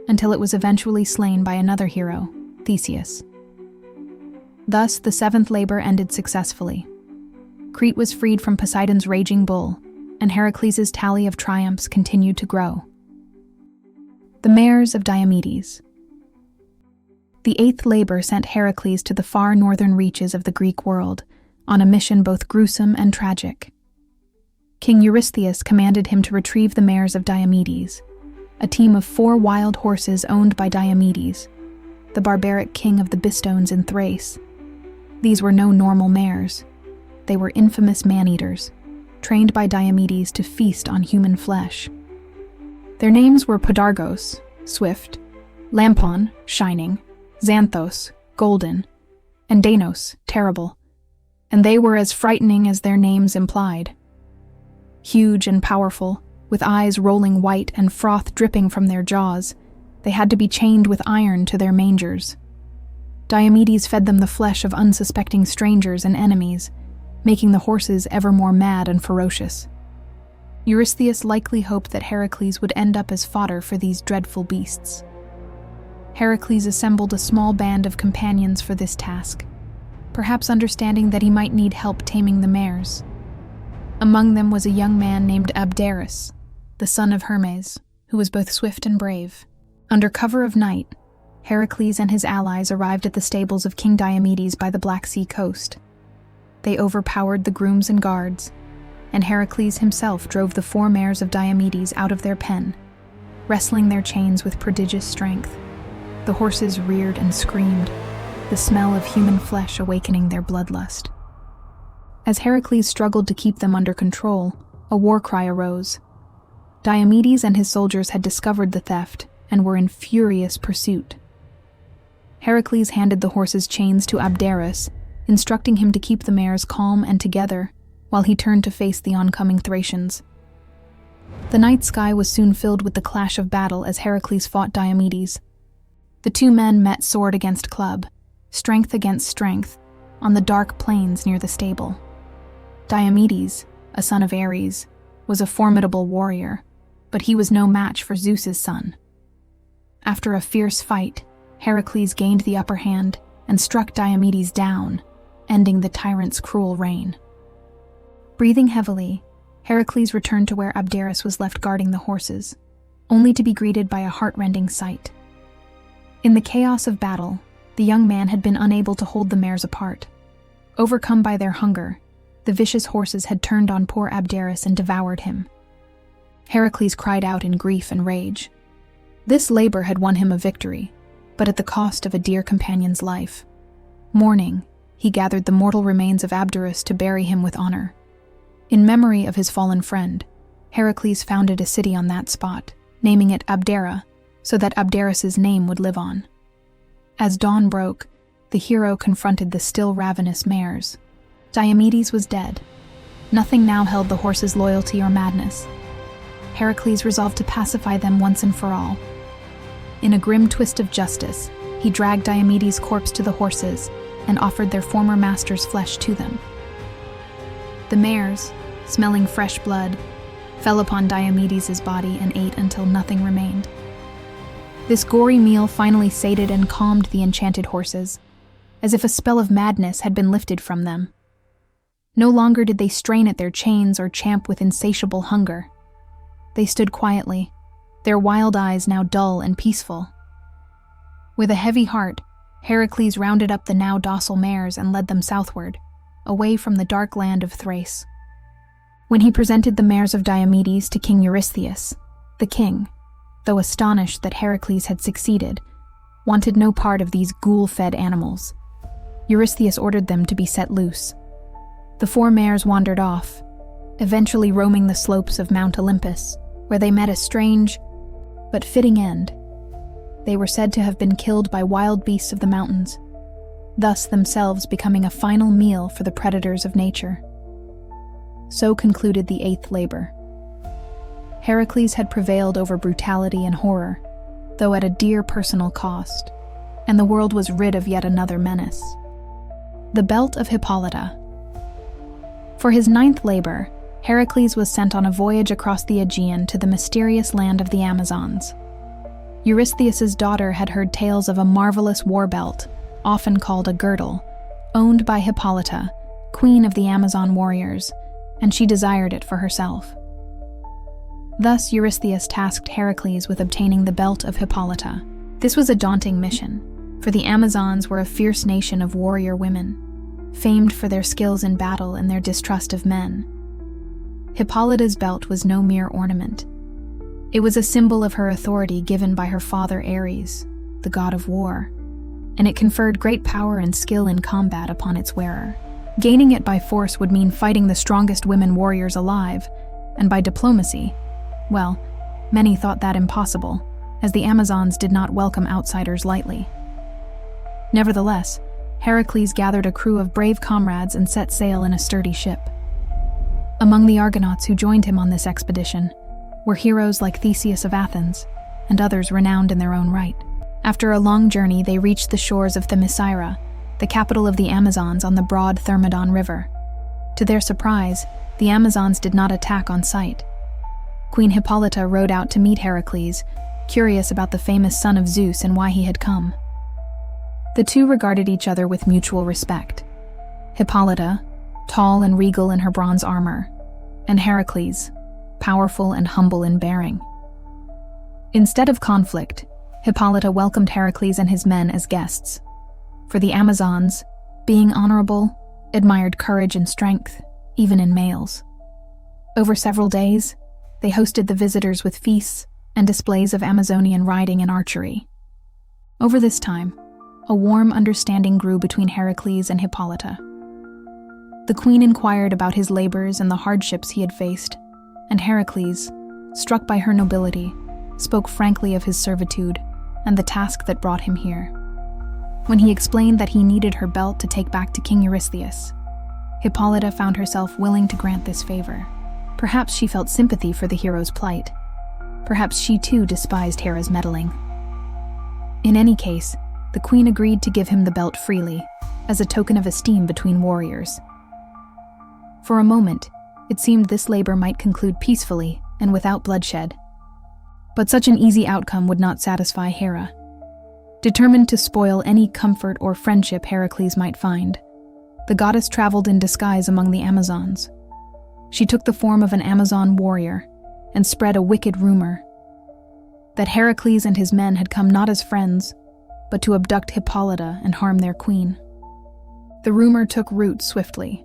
until it was eventually slain by another hero, Theseus. Thus, the seventh labor ended successfully. Crete was freed from Poseidon's raging bull, and Heracles' tally of triumphs continued to grow. The mares of Diomedes. The eighth labor sent Heracles to the far northern reaches of the Greek world, on a mission both gruesome and tragic. King Eurystheus commanded him to retrieve the mares of Diomedes, a team of 4 wild horses owned by Diomedes, the barbaric king of the Bistones in Thrace. These were no normal mares. They were infamous man-eaters, trained by Diomedes to feast on human flesh. Their names were Podargos, swift, Lampon, shining, Xanthos, golden, and Danos, terrible, and they were as frightening as their names implied. Huge and powerful, with eyes rolling white and froth dripping from their jaws, they had to be chained with iron to their mangers. Diomedes fed them the flesh of unsuspecting strangers and enemies, making the horses ever more mad and ferocious. Eurystheus likely hoped that Heracles would end up as fodder for these dreadful beasts. Heracles assembled a small band of companions for this task, perhaps understanding that he might need help taming the mares. Among them was a young man named Abderus, the son of Hermes, who was both swift and brave. Under cover of night, Heracles and his allies arrived at the stables of King Diomedes by the Black Sea coast. They overpowered the grooms and guards, and Heracles himself drove the 4 mares of Diomedes out of their pen, wrestling their chains with prodigious strength. The horses reared and screamed, the smell of human flesh awakening their bloodlust. As Heracles struggled to keep them under control, a war cry arose. Diomedes and his soldiers had discovered the theft and were in furious pursuit. Heracles handed the horses' chains to Abderus, instructing him to keep the mares calm and together while he turned to face the oncoming Thracians. The night sky was soon filled with the clash of battle as Heracles fought Diomedes. The 2 men met sword against club, strength against strength, on the dark plains near the stable. Diomedes, a son of Ares, was a formidable warrior, but he was no match for Zeus's son. After a fierce fight, Heracles gained the upper hand and struck Diomedes down, ending the tyrant's cruel reign. Breathing heavily, Heracles returned to where Abderus was left guarding the horses, only to be greeted by a heart-rending sight. In the chaos of battle, the young man had been unable to hold the mares apart. Overcome by their hunger, the vicious horses had turned on poor Abderus and devoured him. Heracles cried out in grief and rage. This labor had won him a victory, but at the cost of a dear companion's life. Mourning, he gathered the mortal remains of Abderus to bury him with honor. In memory of his fallen friend, Heracles founded a city on that spot, naming it Abdera, so that Abderus's name would live on. As dawn broke, the hero confronted the still ravenous mares. Diomedes was dead. Nothing now held the horses' loyalty or madness. Heracles resolved to pacify them once and for all. In a grim twist of justice, he dragged Diomedes' corpse to the horses and offered their former master's flesh to them. The mares, smelling fresh blood, fell upon Diomedes' body and ate until nothing remained. This gory meal finally sated and calmed the enchanted horses, as if a spell of madness had been lifted from them. No longer did they strain at their chains or champ with insatiable hunger. They stood quietly, their wild eyes now dull and peaceful. With a heavy heart, Heracles rounded up the now docile mares and led them southward, away from the dark land of Thrace. When he presented the mares of Diomedes to King Eurystheus, the king, though astonished that Heracles had succeeded, wanted no part of these ghoul-fed animals. Eurystheus ordered them to be set loose. The 4 mares wandered off, eventually roaming the slopes of Mount Olympus, where they met a strange, but fitting end. They were said to have been killed by wild beasts of the mountains, thus themselves becoming a final meal for the predators of nature. So concluded the 8th labor. Heracles had prevailed over brutality and horror, though at a dear personal cost, and the world was rid of yet another menace. The Belt of Hippolyta. For his 9th labor, Heracles was sent on a voyage across the Aegean to the mysterious land of the Amazons. Eurystheus' daughter had heard tales of a marvelous war belt, often called a girdle, owned by Hippolyta, queen of the Amazon warriors, and she desired it for herself. Thus, Eurystheus tasked Heracles with obtaining the belt of Hippolyta. This was a daunting mission, for the Amazons were a fierce nation of warrior women, famed for their skills in battle and their distrust of men. Hippolyta's belt was no mere ornament. It was a symbol of her authority given by her father Ares, the god of war, and it conferred great power and skill in combat upon its wearer. Gaining it by force would mean fighting the strongest women warriors alive, and by diplomacy, well, many thought that impossible, as the Amazons did not welcome outsiders lightly. Nevertheless, Heracles gathered a crew of brave comrades and set sail in a sturdy ship. Among the Argonauts who joined him on this expedition were heroes like Theseus of Athens, and others renowned in their own right. After a long journey, they reached the shores of Themyscira, the capital of the Amazons on the broad Thermodon River. To their surprise, the Amazons did not attack on sight. Queen Hippolyta rode out to meet Heracles, curious about the famous son of Zeus and why he had come. The two regarded each other with mutual respect. Hippolyta, tall and regal in her bronze armor, and Heracles, powerful and humble in bearing. Instead of conflict, Hippolyta welcomed Heracles and his men as guests. For the Amazons, being honorable admired courage and strength, even in males. Over several days, they hosted the visitors with feasts and displays of Amazonian riding and archery. Over this time, a warm understanding grew between Heracles and Hippolyta. The queen inquired about his labors and the hardships he had faced, and Heracles, struck by her nobility, spoke frankly of his servitude and the task that brought him here. When he explained that he needed her belt to take back to King Eurystheus, Hippolyta found herself willing to grant this favor. Perhaps she felt sympathy for the hero's plight. Perhaps she too despised Hera's meddling. In any case, the queen agreed to give him the belt freely, as a token of esteem between warriors. For a moment, it seemed this labor might conclude peacefully and without bloodshed. But such an easy outcome would not satisfy Hera. Determined to spoil any comfort or friendship Heracles might find, the goddess traveled in disguise among the Amazons. She took the form of an Amazon warrior and spread a wicked rumor that Heracles and his men had come not as friends, but to abduct Hippolyta and harm their queen. The rumor took root swiftly.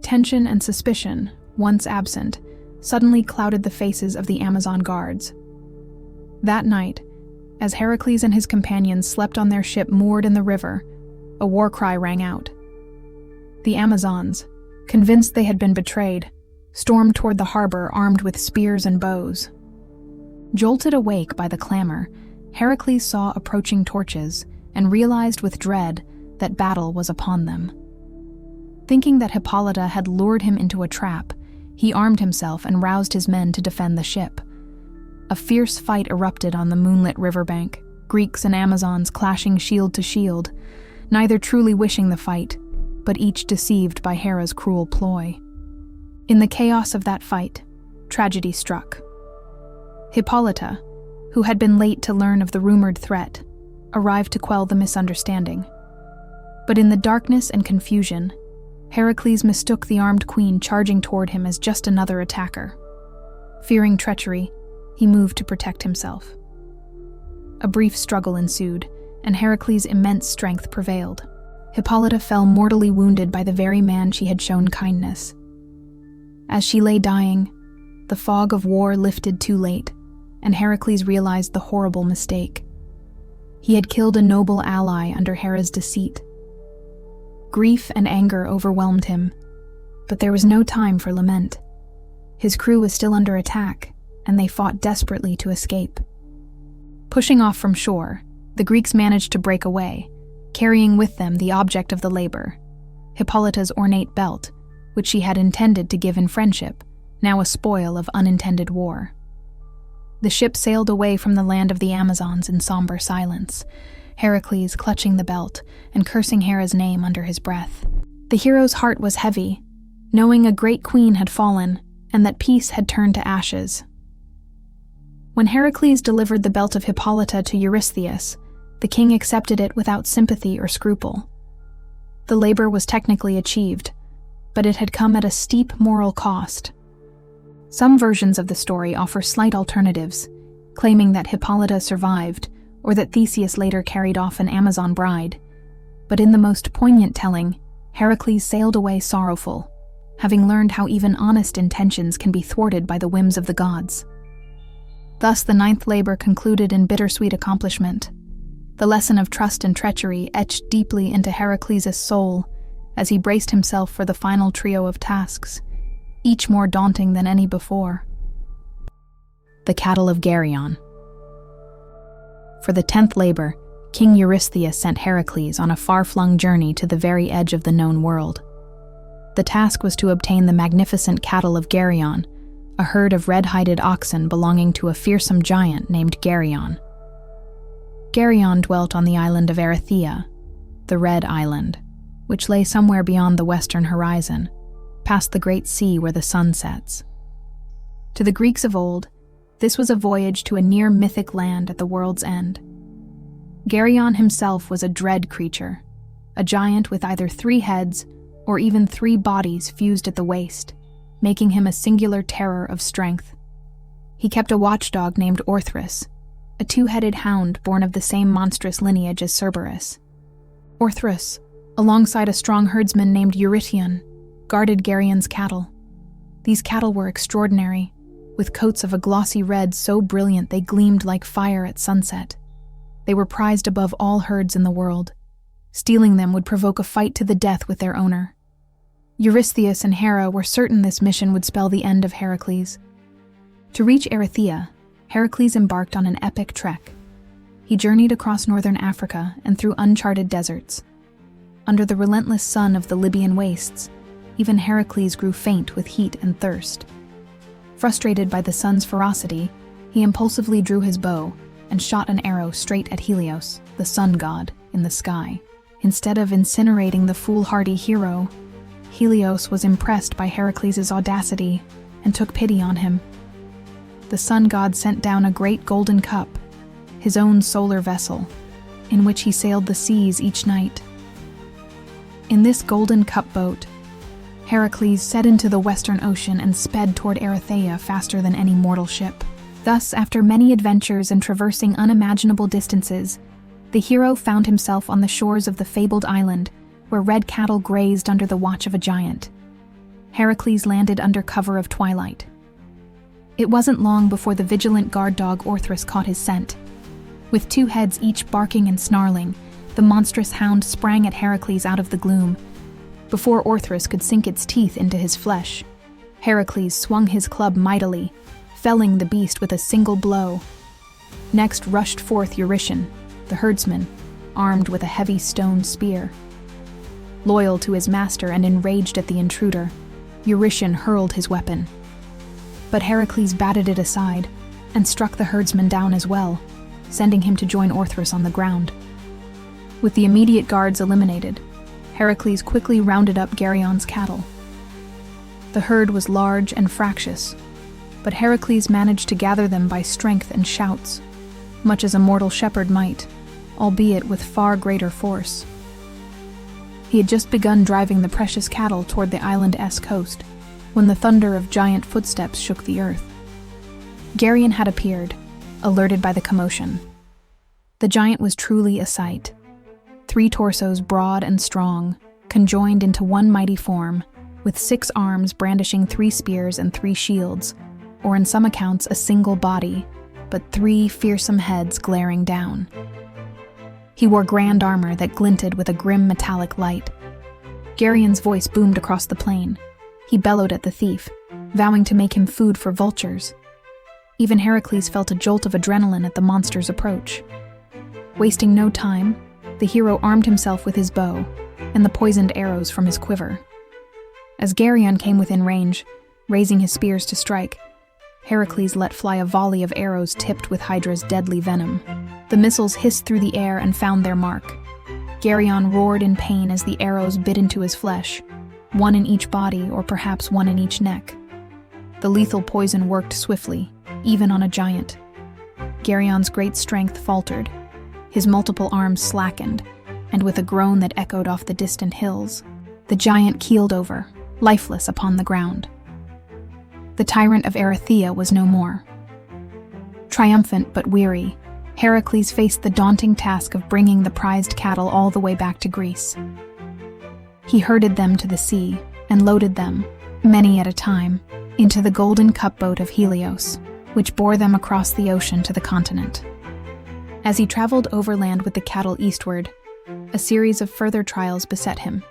Tension and suspicion, once absent, suddenly clouded the faces of the Amazon guards. That night, as Heracles and his companions slept on their ship moored in the river, a war cry rang out. The Amazons, convinced they had been betrayed, stormed toward the harbor armed with spears and bows. Jolted awake by the clamor, Heracles saw approaching torches and realized with dread that battle was upon them. Thinking that Hippolyta had lured him into a trap, he armed himself and roused his men to defend the ship. A fierce fight erupted on the moonlit riverbank, Greeks and Amazons clashing shield to shield, neither truly wishing the fight, but each deceived by Hera's cruel ploy. In the chaos of that fight, tragedy struck. Hippolyta, who had been late to learn of the rumored threat, arrived to quell the misunderstanding. But in the darkness and confusion, Heracles mistook the armed queen charging toward him as just another attacker. Fearing treachery, he moved to protect himself. A brief struggle ensued, and Heracles' immense strength prevailed. Hippolyta fell mortally wounded by the very man she had shown kindness. As she lay dying, the fog of war lifted too late, and Heracles realized the horrible mistake. He had killed a noble ally under Hera's deceit. Grief and anger overwhelmed him, but there was no time for lament. His crew was still under attack, and they fought desperately to escape. Pushing off from shore, the Greeks managed to break away, carrying with them the object of the labor, Hippolyta's ornate belt, which she had intended to give in friendship, now a spoil of unintended war. The ship sailed away from the land of the Amazons in somber silence, Heracles clutching the belt and cursing Hera's name under his breath. The hero's heart was heavy, knowing a great queen had fallen and that peace had turned to ashes. When Heracles delivered the belt of Hippolyta to Eurystheus, the king accepted it without sympathy or scruple. The labor was technically achieved, but it had come at a steep moral cost. Some versions of the story offer slight alternatives, claiming that Hippolyta survived or that Theseus later carried off an Amazon bride. But in the most poignant telling, Heracles sailed away sorrowful, having learned how even honest intentions can be thwarted by the whims of the gods. Thus, the ninth labor concluded in bittersweet accomplishment. The lesson of trust and treachery etched deeply into Heracles' soul as he braced himself for the final trio of tasks, each more daunting than any before. The cattle of Geryon. For the 10th labor, King Eurystheus sent Heracles on a far-flung journey to the very edge of the known world. The task was to obtain the magnificent cattle of Geryon, a herd of red-hided oxen belonging to a fearsome giant named Geryon. Geryon dwelt on the island of Erythea, the Red Island, which lay somewhere beyond the western horizon, past the great sea where the sun sets. To the Greeks of old, this was a voyage to a near-mythic land at the world's end. Geryon himself was a dread creature, a giant with either 3 heads or even 3 bodies fused at the waist, making him a singular terror of strength. He kept a watchdog named Orthrus, a 2-headed hound born of the same monstrous lineage as Cerberus. Orthrus, alongside a strong herdsman named Eurytion, guarded Geryon's cattle. These cattle were extraordinary, with coats of a glossy red so brilliant they gleamed like fire at sunset. They were prized above all herds in the world. Stealing them would provoke a fight to the death with their owner. Eurystheus and Hera were certain this mission would spell the end of Heracles. To reach Erythea, Heracles embarked on an epic trek. He journeyed across northern Africa and through uncharted deserts. Under the relentless sun of the Libyan wastes, even Heracles grew faint with heat and thirst. Frustrated by the sun's ferocity, he impulsively drew his bow and shot an arrow straight at Helios, the sun god, in the sky. Instead of incinerating the foolhardy hero, Helios was impressed by Heracles' audacity and took pity on him. The sun god sent down a great golden cup, his own solar vessel, in which he sailed the seas each night. In this golden cup boat, Heracles set into the western ocean and sped toward Erythea faster than any mortal ship. Thus, after many adventures and traversing unimaginable distances, the hero found himself on the shores of the fabled island, where red cattle grazed under the watch of a giant. Heracles landed under cover of twilight. It wasn't long before the vigilant guard dog Orthrus caught his scent. With 2 heads each barking and snarling, the monstrous hound sprang at Heracles out of the gloom. Before Orthrus could sink its teeth into his flesh, Heracles swung his club mightily, felling the beast with a single blow. Next rushed forth Eurytion, the herdsman, armed with a heavy stone spear. Loyal to his master and enraged at the intruder, Eurytion hurled his weapon. But Heracles batted it aside and struck the herdsman down as well, sending him to join Orthrus on the ground. With the immediate guards eliminated, Heracles quickly rounded up Geryon's cattle. The herd was large and fractious, but Heracles managed to gather them by strength and shouts, much as a mortal shepherd might, albeit with far greater force. He had just begun driving the precious cattle toward the island-esque coast, when the thunder of giant footsteps shook the earth. Geryon had appeared, alerted by the commotion. The giant was truly a sight. 3 torsos broad and strong, conjoined into one mighty form, with 6 arms brandishing 3 spears and 3 shields, or in some accounts a single body, but 3 fearsome heads glaring down. He wore grand armor that glinted with a grim metallic light. Geryon's voice boomed across the plain. He bellowed at the thief, vowing to make him food for vultures. Even Heracles felt a jolt of adrenaline at the monster's approach. Wasting no time, the hero armed himself with his bow and the poisoned arrows from his quiver. As Geryon came within range, raising his spears to strike, Heracles let fly a volley of arrows tipped with Hydra's deadly venom. The missiles hissed through the air and found their mark. Geryon roared in pain as the arrows bit into his flesh, 1 in each body or perhaps 1 in each neck. The lethal poison worked swiftly, even on a giant. Geryon's great strength faltered. His multiple arms slackened, and with a groan that echoed off the distant hills, the giant keeled over, lifeless upon the ground. The tyrant of Erythea was no more. Triumphant but weary, Heracles faced the daunting task of bringing the prized cattle all the way back to Greece. He herded them to the sea and loaded them, many at a time, into the golden cupboat of Helios, which bore them across the ocean to the continent. As he traveled overland with the cattle eastward, a series of further trials beset him.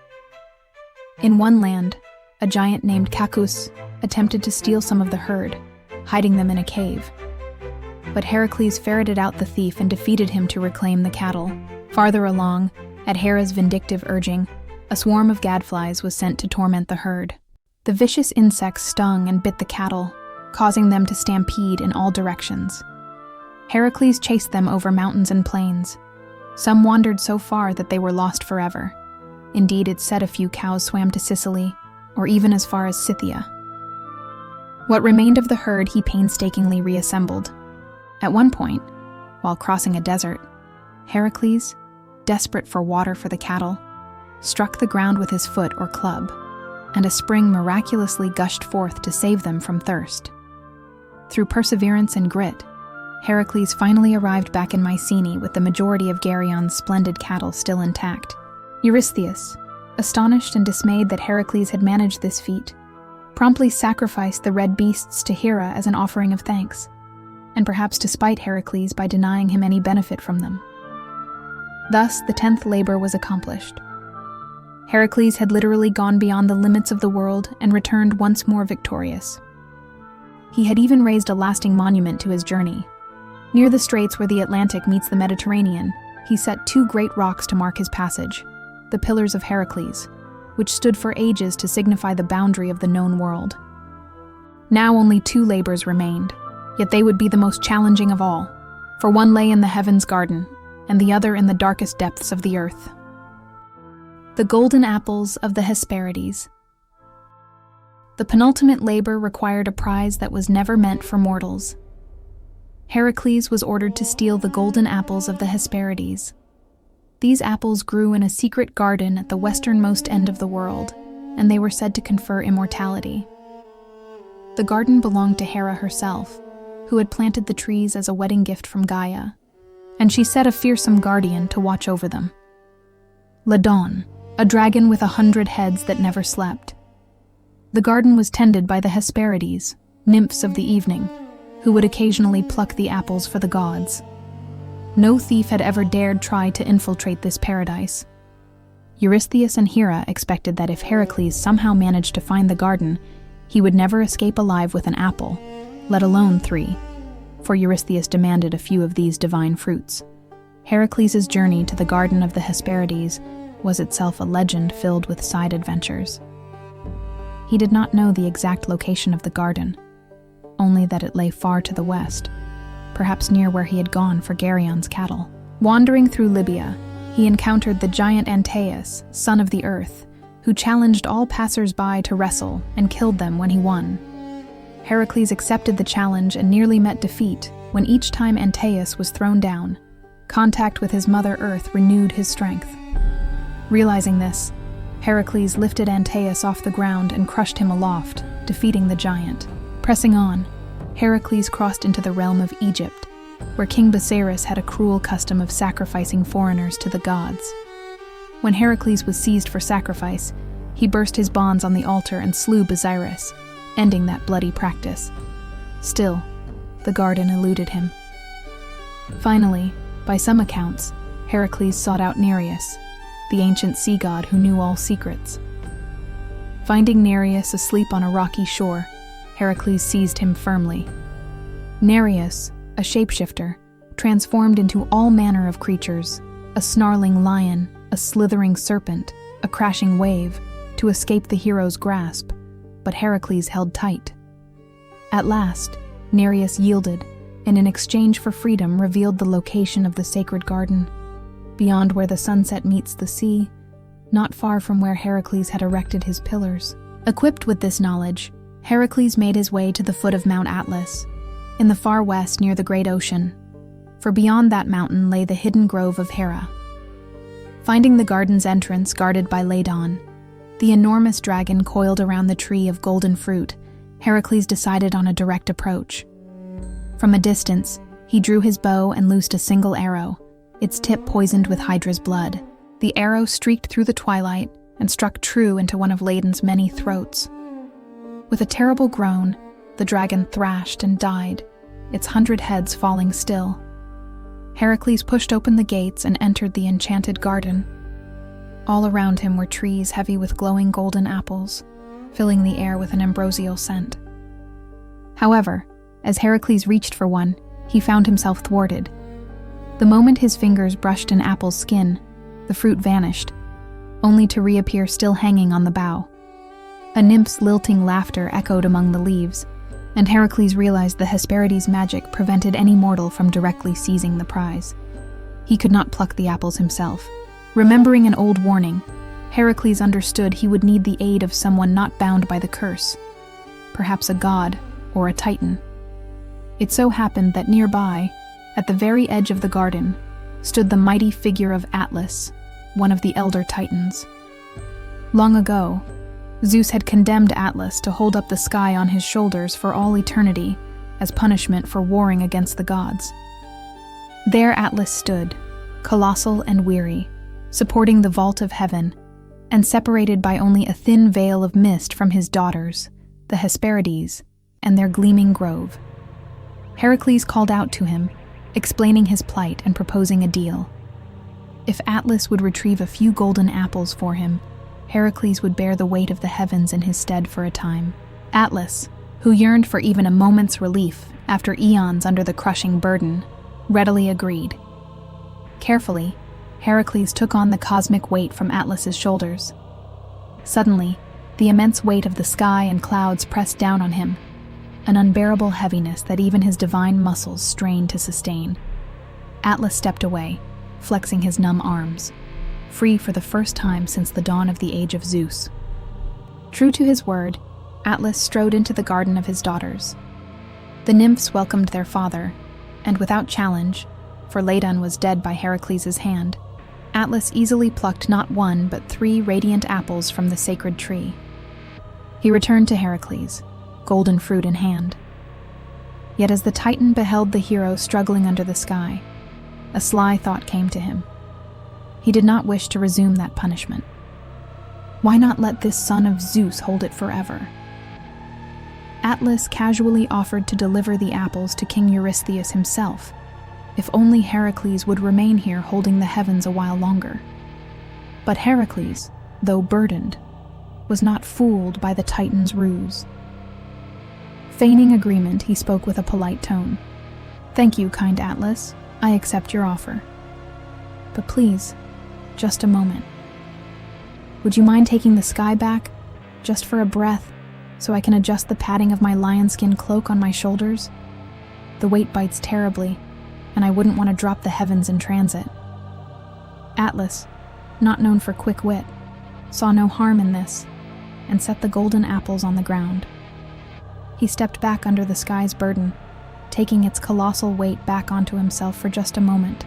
In one land, a giant named Cacus attempted to steal some of the herd, hiding them in a cave. But Heracles ferreted out the thief and defeated him to reclaim the cattle. Farther along, at Hera's vindictive urging, a swarm of gadflies was sent to torment the herd. The vicious insects stung and bit the cattle, causing them to stampede in all directions. Heracles chased them over mountains and plains. Some wandered so far that they were lost forever. Indeed, it's said a few cows swam to Sicily, or even as far as Scythia. What remained of the herd he painstakingly reassembled. At one point, while crossing a desert, Heracles, desperate for water for the cattle, struck the ground with his foot or club, and a spring miraculously gushed forth to save them from thirst. Through perseverance and grit, Heracles finally arrived back in Mycenae with the majority of Geryon's splendid cattle still intact. Eurystheus, astonished and dismayed that Heracles had managed this feat, promptly sacrificed the red beasts to Hera as an offering of thanks, and perhaps to spite Heracles by denying him any benefit from them. Thus, the 10th labor was accomplished. Heracles had literally gone beyond the limits of the world and returned once more victorious. He had even raised a lasting monument to his journey. Near the straits where the Atlantic meets the Mediterranean, he set 2 great rocks to mark his passage, the Pillars of Heracles, which stood for ages to signify the boundary of the known world. Now only 2 labors remained, yet they would be the most challenging of all, for one lay in the heavens' garden, and the other in the darkest depths of the earth. The golden apples of the Hesperides. The penultimate labor required a prize that was never meant for mortals. Heracles was ordered to steal the golden apples of the Hesperides. These apples grew in a secret garden at the westernmost end of the world, and they were said to confer immortality. The garden belonged to Hera herself, who had planted the trees as a wedding gift from Gaia, and she set a fearsome guardian to watch over them. Ladon, a dragon with 100 heads that never slept. The garden was tended by the Hesperides, nymphs of the evening, who would occasionally pluck the apples for the gods. No thief had ever dared try to infiltrate this paradise. Eurystheus and Hera expected that if Heracles somehow managed to find the garden, he would never escape alive with an apple, let alone 3, for Eurystheus demanded a few of these divine fruits. Heracles' journey to the Garden of the Hesperides was itself a legend filled with side adventures. He did not know the exact location of the garden, only that it lay far to the west, perhaps near where he had gone for Geryon's cattle. Wandering through Libya, he encountered the giant Antaeus, son of the earth, who challenged all passers-by to wrestle and killed them when he won. Heracles accepted the challenge and nearly met defeat when each time Antaeus was thrown down, contact with his Mother Earth renewed his strength. Realizing this, Heracles lifted Antaeus off the ground and crushed him aloft, defeating the giant. Pressing on, Heracles crossed into the realm of Egypt, where King Busiris had a cruel custom of sacrificing foreigners to the gods. When Heracles was seized for sacrifice, he burst his bonds on the altar and slew Busiris, ending that bloody practice. Still, the garden eluded him. Finally, by some accounts, Heracles sought out Nereus, the ancient sea god who knew all secrets. Finding Nereus asleep on a rocky shore, Heracles seized him firmly. Nereus, a shapeshifter, transformed into all manner of creatures, a snarling lion, a slithering serpent, a crashing wave, to escape the hero's grasp, but Heracles held tight. At last, Nereus yielded, and in exchange for freedom revealed the location of the sacred garden, beyond where the sunset meets the sea, not far from where Heracles had erected his pillars. Equipped with this knowledge, Heracles made his way to the foot of Mount Atlas, in the far west near the great ocean, for beyond that mountain lay the hidden grove of Hera. Finding the garden's entrance guarded by Ladon, the enormous dragon coiled around the tree of golden fruit, Heracles decided on a direct approach. From a distance, he drew his bow and loosed a single arrow, its tip poisoned with Hydra's blood. The arrow streaked through the twilight and struck true into one of Ladon's many throats. With a terrible groan, the dragon thrashed and died, its 100 heads falling still. Heracles pushed open the gates and entered the enchanted garden. All around him were trees heavy with glowing golden apples, filling the air with an ambrosial scent. However, as Heracles reached for one, he found himself thwarted. The moment his fingers brushed an apple's skin, the fruit vanished, only to reappear still hanging on the bough. A nymph's lilting laughter echoed among the leaves, and Heracles realized the Hesperides' magic prevented any mortal from directly seizing the prize. He could not pluck the apples himself. Remembering an old warning, Heracles understood he would need the aid of someone not bound by the curse, perhaps a god or a titan. It so happened that nearby, at the very edge of the garden, stood the mighty figure of Atlas, one of the elder titans. Long ago, Zeus had condemned Atlas to hold up the sky on his shoulders for all eternity as punishment for warring against the gods. There Atlas stood, colossal and weary, supporting the vault of heaven, and separated by only a thin veil of mist from his daughters, the Hesperides, and their gleaming grove. Heracles called out to him, explaining his plight and proposing a deal. If Atlas would retrieve a few golden apples for him, Heracles would bear the weight of the heavens in his stead for a time. Atlas, who yearned for even a moment's relief after eons under the crushing burden, readily agreed. Carefully, Heracles took on the cosmic weight from Atlas's shoulders. Suddenly, the immense weight of the sky and clouds pressed down on him, an unbearable heaviness that even his divine muscles strained to sustain. Atlas stepped away, flexing his numb arms, free for the first time since the dawn of the age of Zeus. True to his word, Atlas strode into the garden of his daughters. The nymphs welcomed their father, and without challenge, for Ladon was dead by Heracles' hand, Atlas easily plucked not one but 3 radiant apples from the sacred tree. He returned to Heracles, golden fruit in hand. Yet as the Titan beheld the hero struggling under the sky, a sly thought came to him. He did not wish to resume that punishment. Why not let this son of Zeus hold it forever? Atlas casually offered to deliver the apples to King Eurystheus himself, if only Heracles would remain here holding the heavens a while longer. But Heracles, though burdened, was not fooled by the Titan's ruse. Feigning agreement, he spoke with a polite tone. "Thank you, kind Atlas. I accept your offer. But please, just a moment. Would you mind taking the sky back, just for a breath, so I can adjust the padding of my lion-skin cloak on my shoulders? The weight bites terribly, and I wouldn't want to drop the heavens in transit." Atlas, not known for quick wit, saw no harm in this, and set the golden apples on the ground. He stepped back under the sky's burden, taking its colossal weight back onto himself for just a moment.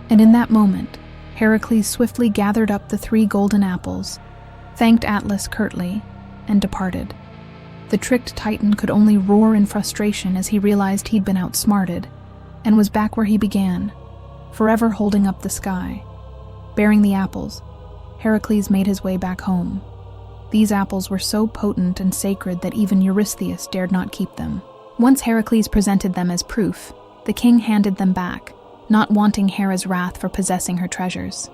And in that moment, Heracles swiftly gathered up the 3 golden apples, thanked Atlas curtly, and departed. The tricked Titan could only roar in frustration as he realized he'd been outsmarted, and was back where he began, forever holding up the sky. Bearing the apples, Heracles made his way back home. These apples were so potent and sacred that even Eurystheus dared not keep them. Once Heracles presented them as proof, the king handed them back, not wanting Hera's wrath for possessing her treasures.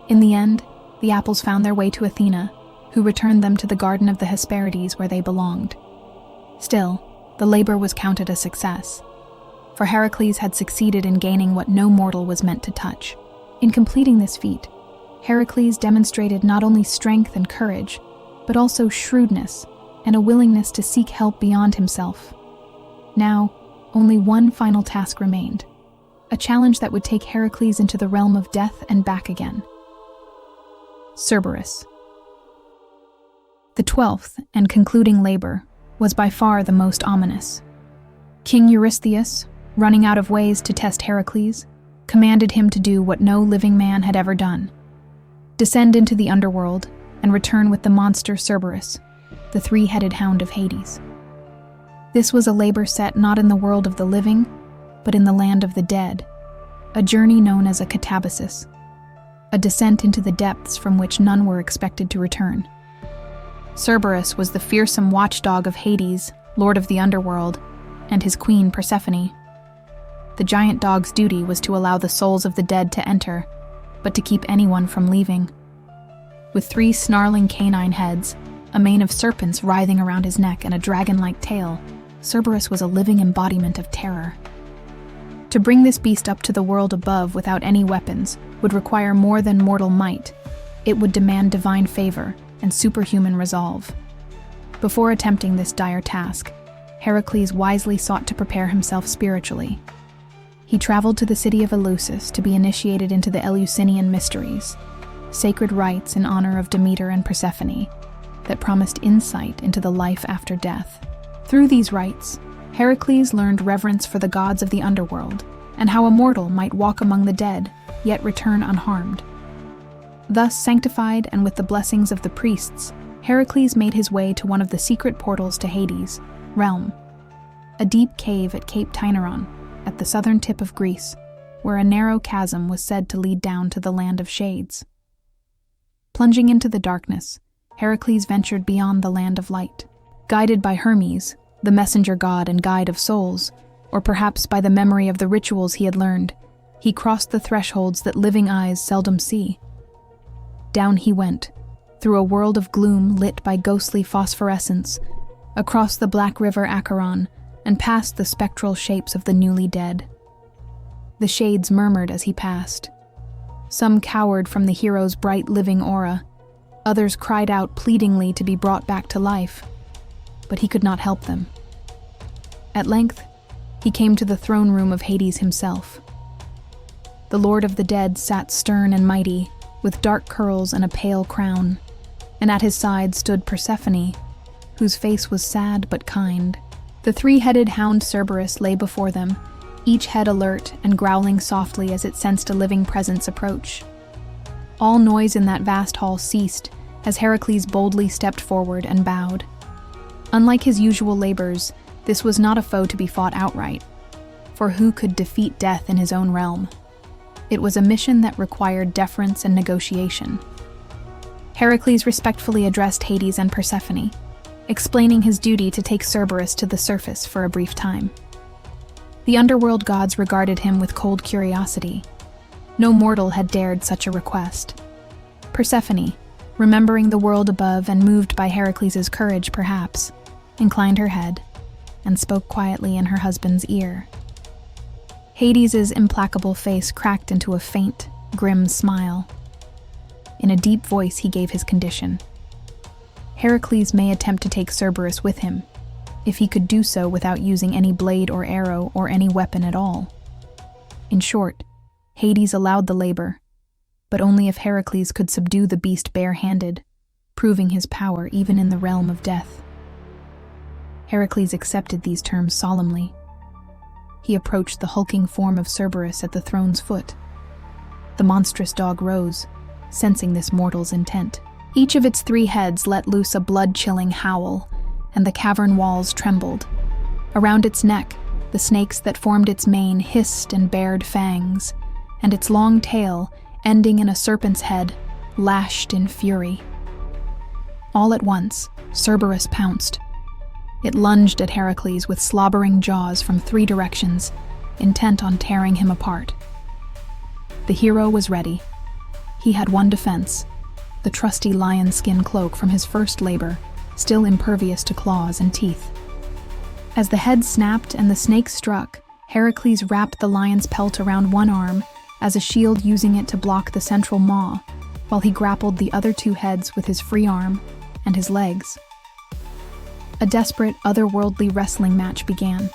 In the end, the apples found their way to Athena, who returned them to the garden of the Hesperides where they belonged. Still, the labor was counted a success, for Heracles had succeeded in gaining what no mortal was meant to touch. In completing this feat, Heracles demonstrated not only strength and courage, but also shrewdness and a willingness to seek help beyond himself. Now, only one final task remained, a challenge that would take Heracles into the realm of death and back again. Cerberus. The 12th and concluding labor was by far the most ominous. King Eurystheus, running out of ways to test Heracles, commanded him to do what no living man had ever done: descend into the underworld and return with the monster Cerberus, the three-headed hound of Hades. This was a labor set not in the world of the living, but in the land of the dead, a journey known as a catabasis, a descent into the depths from which none were expected to return. Cerberus was the fearsome watchdog of Hades, lord of the underworld, and his queen Persephone. The giant dog's duty was to allow the souls of the dead to enter, but to keep anyone from leaving. With 3 snarling canine heads, a mane of serpents writhing around his neck, and a dragon-like tail, Cerberus was a living embodiment of terror. To bring this beast up to the world above without any weapons would require more than mortal might. It would demand divine favor and superhuman resolve. Before attempting this dire task, Heracles wisely sought to prepare himself spiritually. He traveled to the city of Eleusis to be initiated into the Eleusinian mysteries, sacred rites in honor of Demeter and Persephone that promised insight into the life after death. Through these rites, Heracles learned reverence for the gods of the underworld and how a mortal might walk among the dead, yet return unharmed. Thus sanctified and with the blessings of the priests, Heracles made his way to one of the secret portals to Hades' realm, a deep cave at Cape Tainaron, at the southern tip of Greece, where a narrow chasm was said to lead down to the land of shades. Plunging into the darkness, Heracles ventured beyond the land of light. Guided by Hermes, the messenger god and guide of souls, or perhaps by the memory of the rituals he had learned, he crossed the thresholds that living eyes seldom see. Down he went, through a world of gloom lit by ghostly phosphorescence, across the black river Acheron, and past the spectral shapes of the newly dead. The shades murmured as he passed. Some cowered from the hero's bright living aura, others cried out pleadingly to be brought back to life, but he could not help them. At length, he came to the throne room of Hades himself. The Lord of the Dead sat stern and mighty, with dark curls and a pale crown, and at his side stood Persephone, whose face was sad but kind. The 3-headed hound Cerberus lay before them, each head alert and growling softly as it sensed a living presence approach. All noise in that vast hall ceased as Heracles boldly stepped forward and bowed. Unlike his usual labors, this was not a foe to be fought outright, for who could defeat death in his own realm? It was a mission that required deference and negotiation. Heracles respectfully addressed Hades and Persephone, explaining his duty to take Cerberus to the surface for a brief time. The underworld gods regarded him with cold curiosity. No mortal had dared such a request. Persephone, remembering the world above and moved by Heracles' courage perhaps, inclined her head and spoke quietly in her husband's ear. Hades' implacable face cracked into a faint, grim smile. In a deep voice he gave his condition. Heracles may attempt to take Cerberus with him, if he could do so without using any blade or arrow or any weapon at all. In short, Hades allowed the labor, but only if Heracles could subdue the beast bare-handed, proving his power even in the realm of death. Heracles accepted these terms solemnly. He approached the hulking form of Cerberus at the throne's foot. The monstrous dog rose, sensing this mortal's intent. Each of its 3 heads let loose a blood-chilling howl, and the cavern walls trembled. Around its neck, the snakes that formed its mane hissed and bared fangs, and its long tail, ending in a serpent's head, lashed in fury. All at once, Cerberus pounced. It lunged at Heracles with slobbering jaws from 3 directions, intent on tearing him apart. The hero was ready. He had one defense, the trusty lion skin cloak from his first labor, still impervious to claws and teeth. As the head snapped and the snake struck, Heracles wrapped the lion's pelt around one arm as a shield, using it to block the central maw, while he grappled the other 2 heads with his free arm and his legs. A desperate, otherworldly wrestling match began.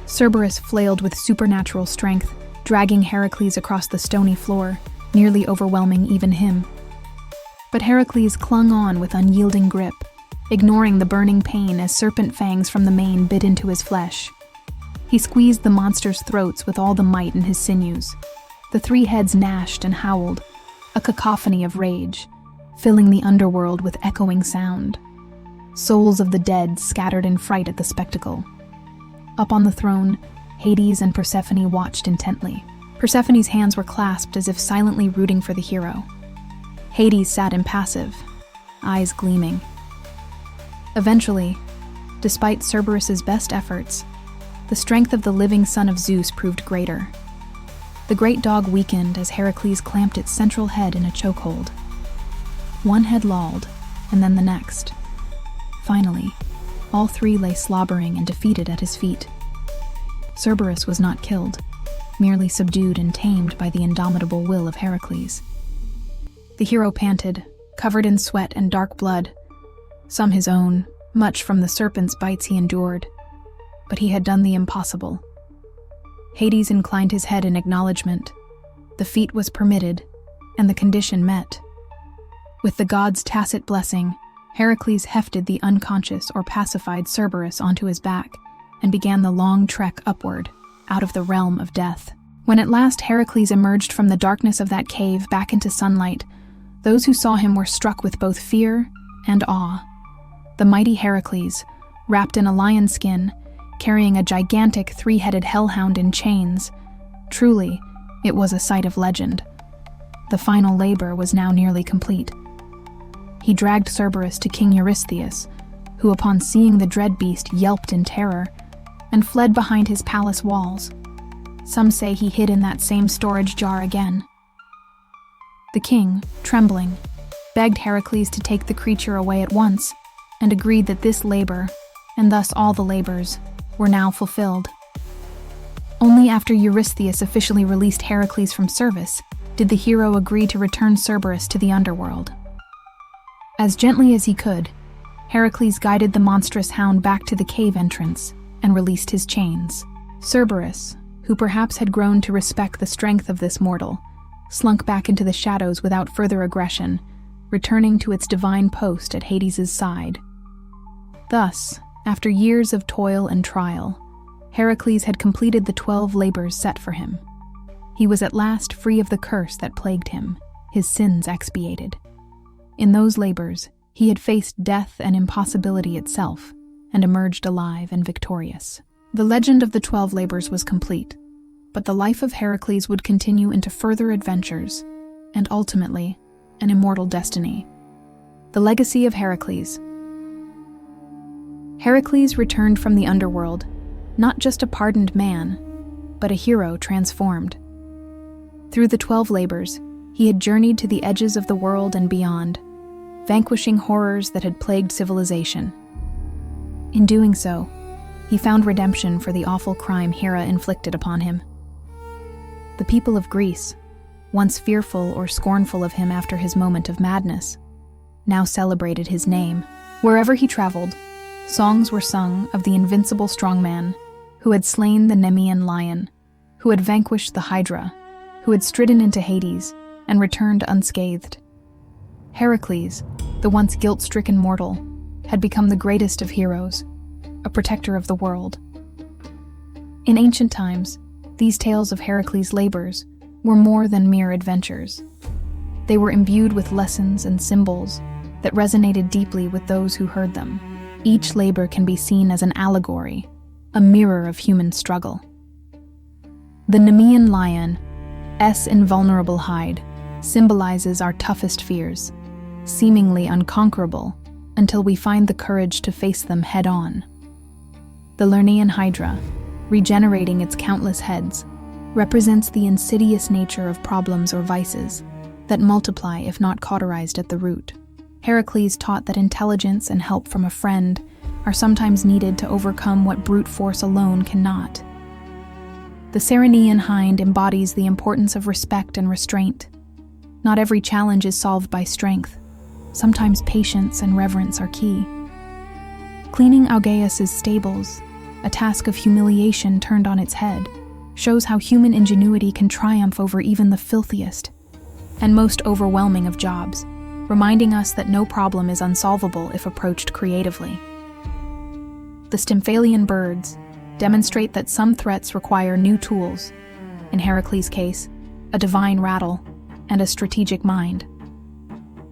Cerberus flailed with supernatural strength, dragging Heracles across the stony floor, nearly overwhelming even him. But Heracles clung on with unyielding grip, ignoring the burning pain as serpent fangs from the mane bit into his flesh. He squeezed the monster's throats with all the might in his sinews. The 3 heads gnashed and howled, a cacophony of rage, filling the underworld with echoing sound. souls of the dead scattered in fright at the spectacle. Up on the throne, Hades and Persephone watched intently. Persephone's hands were clasped as if silently rooting for the hero. Hades sat impassive, eyes gleaming. Eventually, despite Cerberus's best efforts, the strength of the living son of Zeus proved greater. The great dog weakened as Heracles clamped its central head in a chokehold. One head lolled, and then the next. Finally, all three lay slobbering and defeated at his feet. Cerberus was not killed, merely subdued and tamed by the indomitable will of Heracles. The hero panted, covered in sweat and dark blood, some his own, much from the serpent's bites he endured. But he had done the impossible. Hades inclined his head in acknowledgement. The feat was permitted, and the condition met. With the gods' tacit blessing, Heracles hefted the unconscious or pacified Cerberus onto his back and began the long trek upward, out of the realm of death. When at last Heracles emerged from the darkness of that cave back into sunlight, those who saw him were struck with both fear and awe. The mighty Heracles, wrapped in a lion skin, carrying a gigantic three-headed hellhound in chains. Truly, it was a sight of legend. The final labor was now nearly complete. He dragged Cerberus to King Eurystheus, who upon seeing the dread beast yelped in terror and fled behind his palace walls. Some say he hid in that same storage jar again. The king, trembling, begged Heracles to take the creature away at once and agreed that this labor, and thus all the labors, were now fulfilled. Only after Eurystheus officially released Heracles from service did the hero agree to return Cerberus to the underworld. As gently as he could, Heracles guided the monstrous hound back to the cave entrance and released his chains. Cerberus, who perhaps had grown to respect the strength of this mortal, slunk back into the shadows without further aggression, returning to its divine post at Hades' side. Thus, after years of toil and trial, Heracles had completed the 12 labors set for him. He was at last free of the curse that plagued him, his sins expiated. In those labors, he had faced death and impossibility itself, and emerged alive and victorious. The legend of the 12 labors was complete, but the life of Heracles would continue into further adventures, and ultimately, an immortal destiny. The legacy of Heracles. Heracles returned from the underworld, not just a pardoned man, but a hero transformed. Through the 12 labors, he had journeyed to the edges of the world and beyond, vanquishing horrors that had plagued civilization. In doing so, he found redemption for the awful crime Hera inflicted upon him. The people of Greece, once fearful or scornful of him after his moment of madness, now celebrated his name. Wherever he traveled, songs were sung of the invincible strongman who had slain the Nemean Lion, who had vanquished the Hydra, who had stridden into Hades and returned unscathed. Heracles, the once guilt-stricken mortal, had become the greatest of heroes, a protector of the world. In ancient times, these tales of Heracles' labors were more than mere adventures. They were imbued with lessons and symbols that resonated deeply with those who heard them. Each labor can be seen as an allegory, a mirror of human struggle. The Nemean Lion's invulnerable hide symbolizes our toughest fears, seemingly unconquerable until we find the courage to face them head-on. The Lernaean Hydra, regenerating its countless heads, represents the insidious nature of problems or vices that multiply if not cauterized at the root. Heracles taught that intelligence and help from a friend are sometimes needed to overcome what brute force alone cannot. The Cernaean hind embodies the importance of respect and restraint. Not every challenge is solved by strength. Sometimes patience and reverence are key. Cleaning Augeas's stables, a task of humiliation turned on its head, shows how human ingenuity can triumph over even the filthiest and most overwhelming of jobs, reminding us that no problem is unsolvable if approached creatively. The Stymphalian birds demonstrate that some threats require new tools, in Heracles' case, a divine rattle and a strategic mind.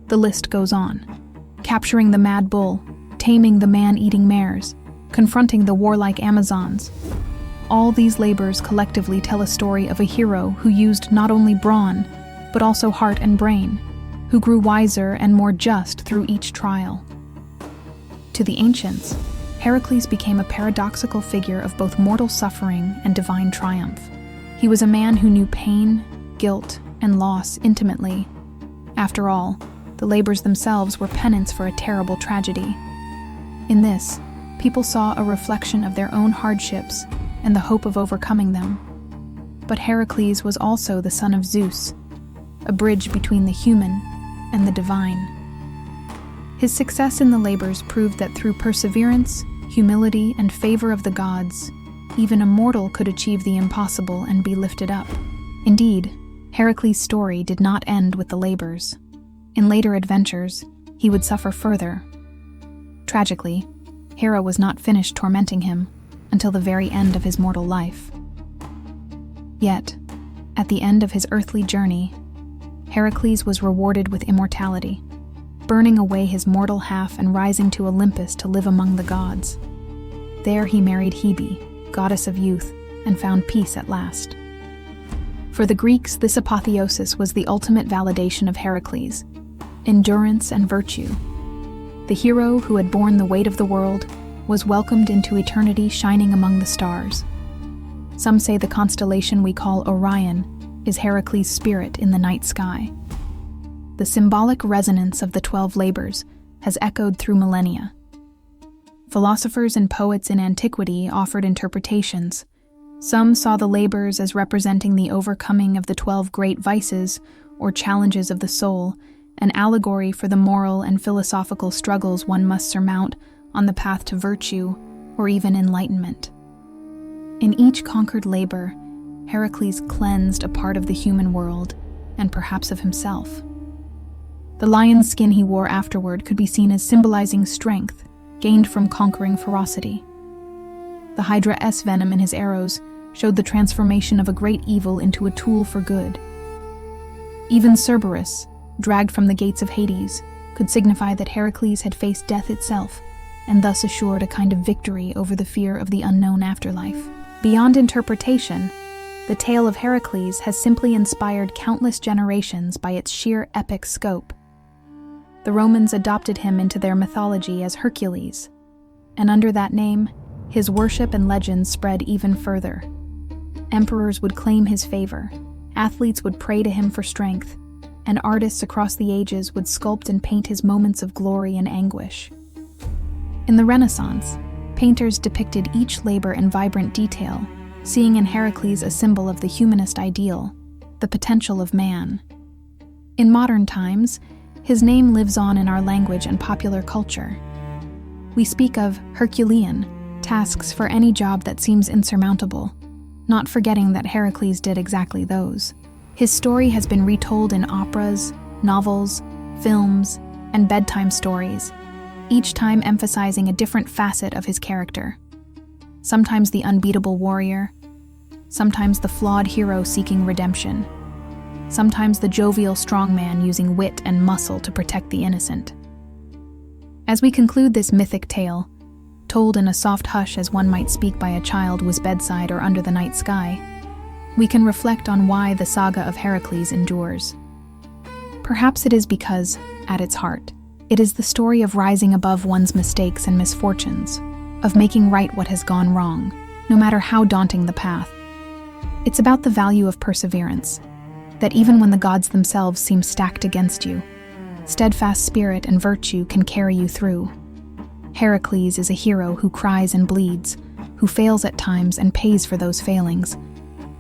The list goes on, capturing the mad bull, taming the man-eating mares, confronting the warlike Amazons. All these labors collectively tell a story of a hero who used not only brawn, but also heart and brain, who grew wiser and more just through each trial. To the ancients, Heracles became a paradoxical figure of both mortal suffering and divine triumph. He was a man who knew pain, guilt, and loss intimately. After all, the labors themselves were penance for a terrible tragedy. In this, people saw a reflection of their own hardships and the hope of overcoming them. But Heracles was also the son of Zeus, a bridge between the human and the divine. His success in the labors proved that through perseverance, humility, and favor of the gods, even a mortal could achieve the impossible and be lifted up. Indeed, Heracles' story did not end with the labors. In later adventures, he would suffer further. Tragically, Hera was not finished tormenting him until the very end of his mortal life. Yet, at the end of his earthly journey, Heracles was rewarded with immortality, burning away his mortal half and rising to Olympus to live among the gods. There he married Hebe, goddess of youth, and found peace at last. For the Greeks, this apotheosis was the ultimate validation of Heracles, endurance and virtue. The hero who had borne the weight of the world was welcomed into eternity shining among the stars. Some say the constellation we call Orion is Heracles' spirit in the night sky. The symbolic resonance of the 12 labors has echoed through millennia. Philosophers and poets in antiquity offered interpretations. Some saw the labors as representing the overcoming of the 12 great vices or challenges of the soul, an allegory for the moral and philosophical struggles one must surmount on the path to virtue or even enlightenment. In each conquered labor, Heracles cleansed a part of the human world and perhaps of himself. The lion's skin he wore afterward could be seen as symbolizing strength gained from conquering ferocity. The Hydra S venom in his arrows showed the transformation of a great evil into a tool for good. Even Cerberus, dragged from the gates of Hades, could signify that Heracles had faced death itself and thus assured a kind of victory over the fear of the unknown afterlife. Beyond interpretation, the tale of Heracles has simply inspired countless generations by its sheer epic scope. The Romans adopted him into their mythology as Hercules, and under that name, his worship and legends spread even further. Emperors would claim his favor, athletes would pray to him for strength, and artists across the ages would sculpt and paint his moments of glory and anguish. In the Renaissance, painters depicted each labor in vibrant detail, seeing in Heracles a symbol of the humanist ideal, the potential of man. In modern times, his name lives on in our language and popular culture. We speak of Herculean, tasks for any job that seems insurmountable, not forgetting that Heracles did exactly those. His story has been retold in operas, novels, films, and bedtime stories, each time emphasizing a different facet of his character. Sometimes the unbeatable warrior, sometimes the flawed hero seeking redemption, sometimes the jovial strongman using wit and muscle to protect the innocent. As we conclude this mythic tale, told in a soft hush as one might speak by a child whose bedside or under the night sky, we can reflect on why the saga of Heracles endures. Perhaps it is because, at its heart, it is the story of rising above one's mistakes and misfortunes, of making right what has gone wrong, no matter how daunting the path. It's about the value of perseverance, that even when the gods themselves seem stacked against you, steadfast spirit and virtue can carry you through. Heracles is a hero who cries and bleeds, who fails at times and pays for those failings,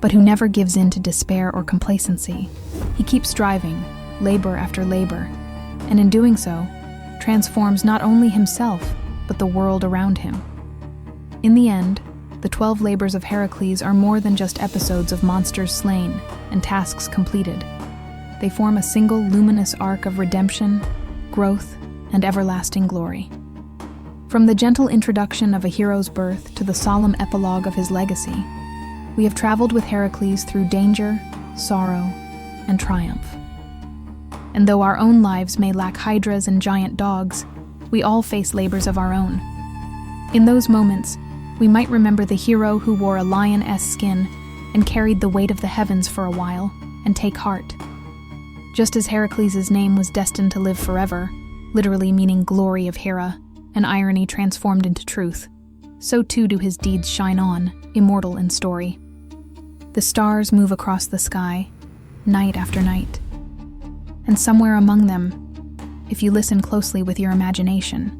but who never gives in to despair or complacency. He keeps striving, labor after labor, and in doing so, transforms not only himself, but the world around him. In the end, the 12 labors of Heracles are more than just episodes of monsters slain and tasks completed. They form a single luminous arc of redemption, growth, and everlasting glory. From the gentle introduction of a hero's birth to the solemn epilogue of his legacy, we have traveled with Heracles through danger, sorrow, and triumph. And though our own lives may lack hydras and giant dogs, We all face labors of our own. In those moments, we might remember the hero who wore a lioness skin and carried the weight of the heavens for a while, and take heart. Just as Heracles' name was destined to live forever, literally meaning glory of Hera, an irony transformed into truth, so too do his deeds shine on, immortal in story. The stars move across the sky, night after night. And somewhere among them, if you listen closely with your imagination,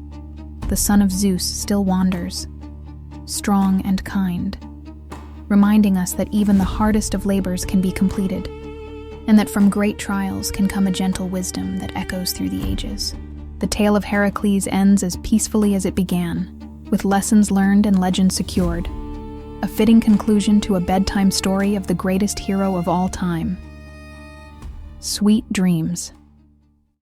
the son of Zeus still wanders, strong and kind, reminding us that even the hardest of labors can be completed, and that from great trials can come a gentle wisdom that echoes through the ages. The tale of Heracles ends as peacefully as it began, with lessons learned and legends secured, a fitting conclusion to a bedtime story of the greatest hero of all time. Sweet dreams.